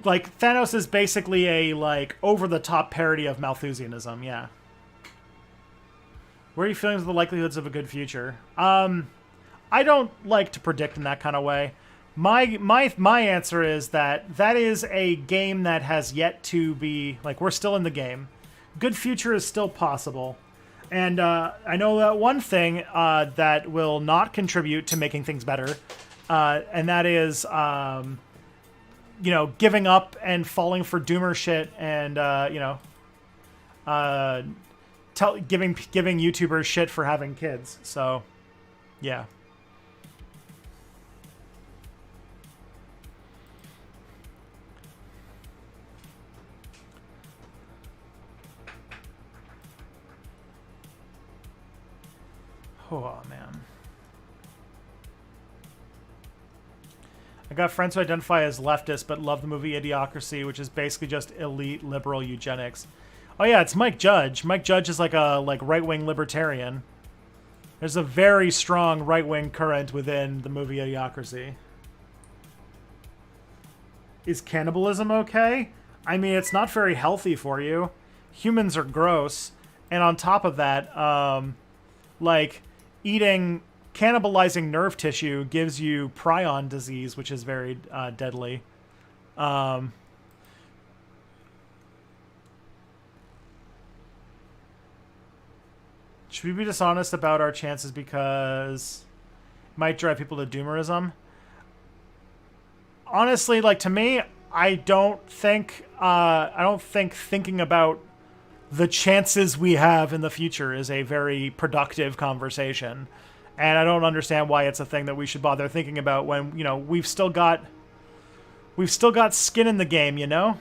Like, Thanos is basically a, like, over-the-top parody of Malthusianism, yeah. Where are you feeling with the likelihoods of a good future? I don't like to predict in that kind of way. My answer is that is a game that has yet to be, like, we're still in the game. Good future is still possible. And I know that one thing that will not contribute to making things better, and that is, you know, giving up and falling for doomer shit and, you know, giving YouTubers shit for having kids. So, yeah. Oh, man. I got friends who identify as leftists but love the movie Idiocracy, which is basically just elite liberal eugenics. Oh yeah, it's Mike Judge. Mike Judge is like a right-wing libertarian. There's a very strong right-wing current within the movie Idiocracy. Is cannibalism okay? I mean, it's not very healthy for you. Humans are gross. And on top of that, like, cannibalizing nerve tissue gives you prion disease, which is very deadly. Should we be dishonest about our chances because it might drive people to doomerism? Honestly, like, to me, I don't think thinking about the chances we have in the future is a very productive conversation. And I don't understand why it's a thing that we should bother thinking about when, you know, we've still got skin in the game, you know?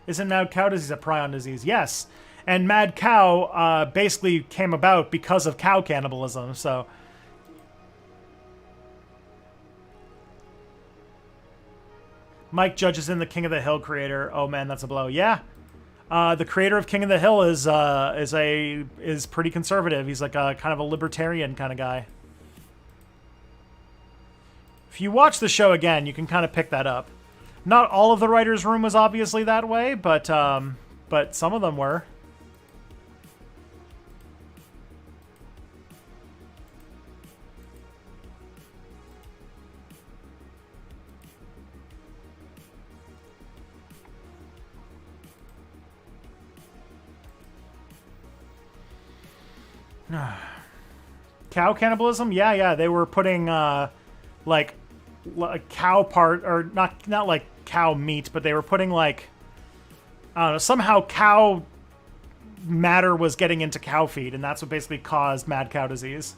Isn't mad cow disease a prion disease? Yes. And mad cow basically came about because of cow cannibalism, so... Mike Judge is in the King of the Hill creator. Oh man, that's a blow. Yeah. The creator of King of the Hill is pretty conservative. He's like a kind of a libertarian kind of guy. If you watch the show again, you can kind of pick that up. Not all of the writers' room was obviously that way, but some of them were. Cow cannibalism? Yeah, they were putting like cow part, or not like cow meat, but they were putting like, I don't know, somehow cow matter was getting into cow feed, and that's what basically caused mad cow disease.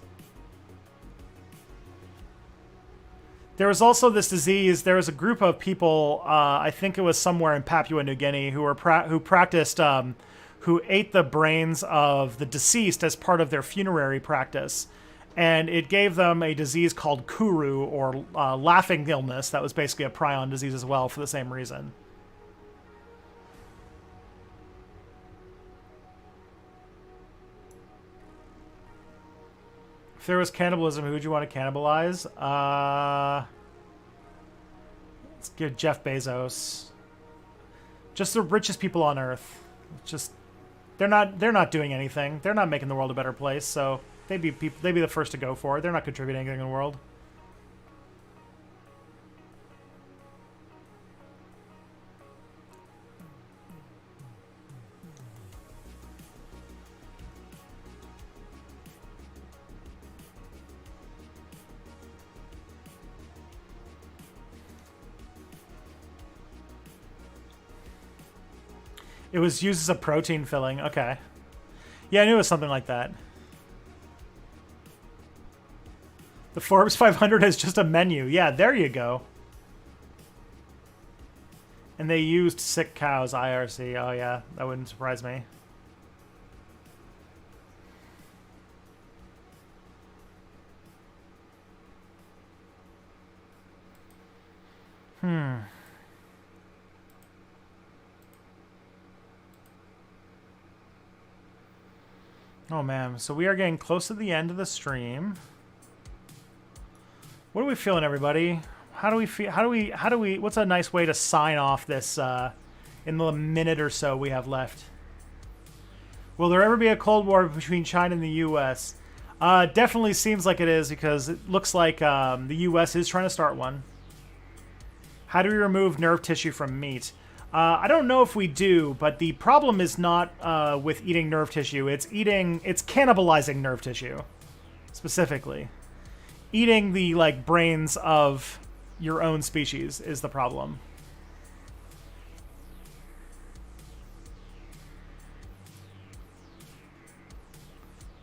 There was also this disease. There was a group of people, I think it was somewhere in Papua New Guinea, who practiced, who ate the brains of the deceased as part of their funerary practice. And it gave them a disease called kuru, or laughing illness, that was basically a prion disease as well for the same reason. If there was cannibalism, who would you want to cannibalize? Let's give Jeff Bezos. Just the richest people on Earth. Just they're not doing anything. They're not making the world a better place, so they'd be the first to go for it. They're not contributing anything in the world. It was used as a protein filling. Okay. Yeah, I knew it was something like that. The Forbes 500 is just a menu. Yeah, there you go. And they used sick cows, IRC. Oh, yeah. That wouldn't surprise me. Oh, man. So we are getting close to the end of the stream. What are we feeling, everybody? How do we feel? How do we, what's a nice way to sign off this, in the minute or so we have left? Will there ever be a Cold War between China and the U.S.? Definitely seems like it is, because it looks like the U.S. is trying to start one. How do we remove nerve tissue from meat? I don't know if we do, but the problem is not with eating nerve tissue. It's cannibalizing nerve tissue, specifically. Eating the, like, brains of your own species is the problem.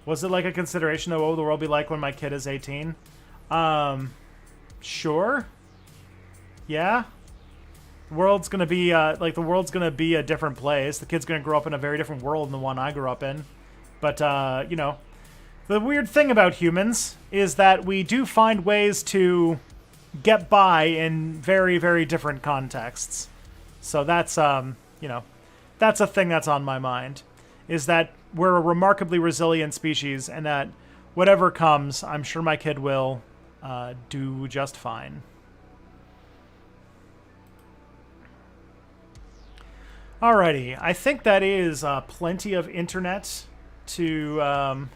Was it like a consideration of what will the world be like when my kid is 18? Sure. Yeah. The world's gonna be the world's gonna be a different place. The kid's gonna grow up in a very different world than the one I grew up in. But you know, the weird thing about humans is that we do find ways to get by in very, very different contexts. So that's you know, that's a thing that's on my mind. Is that we're a remarkably resilient species, and that whatever comes, I'm sure my kid will do just fine. Alrighty, I think that is plenty of internet to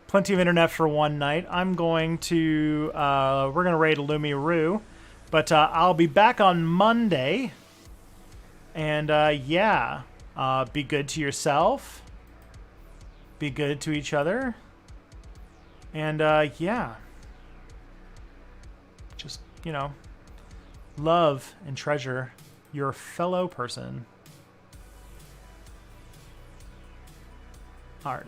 plenty of internet for one night. I'm going to we're gonna raid Lumiru, but I'll be back on Monday, and yeah, be good to yourself, be good to each other, and yeah, just, you know, love and treasure your fellow person. Alrighty.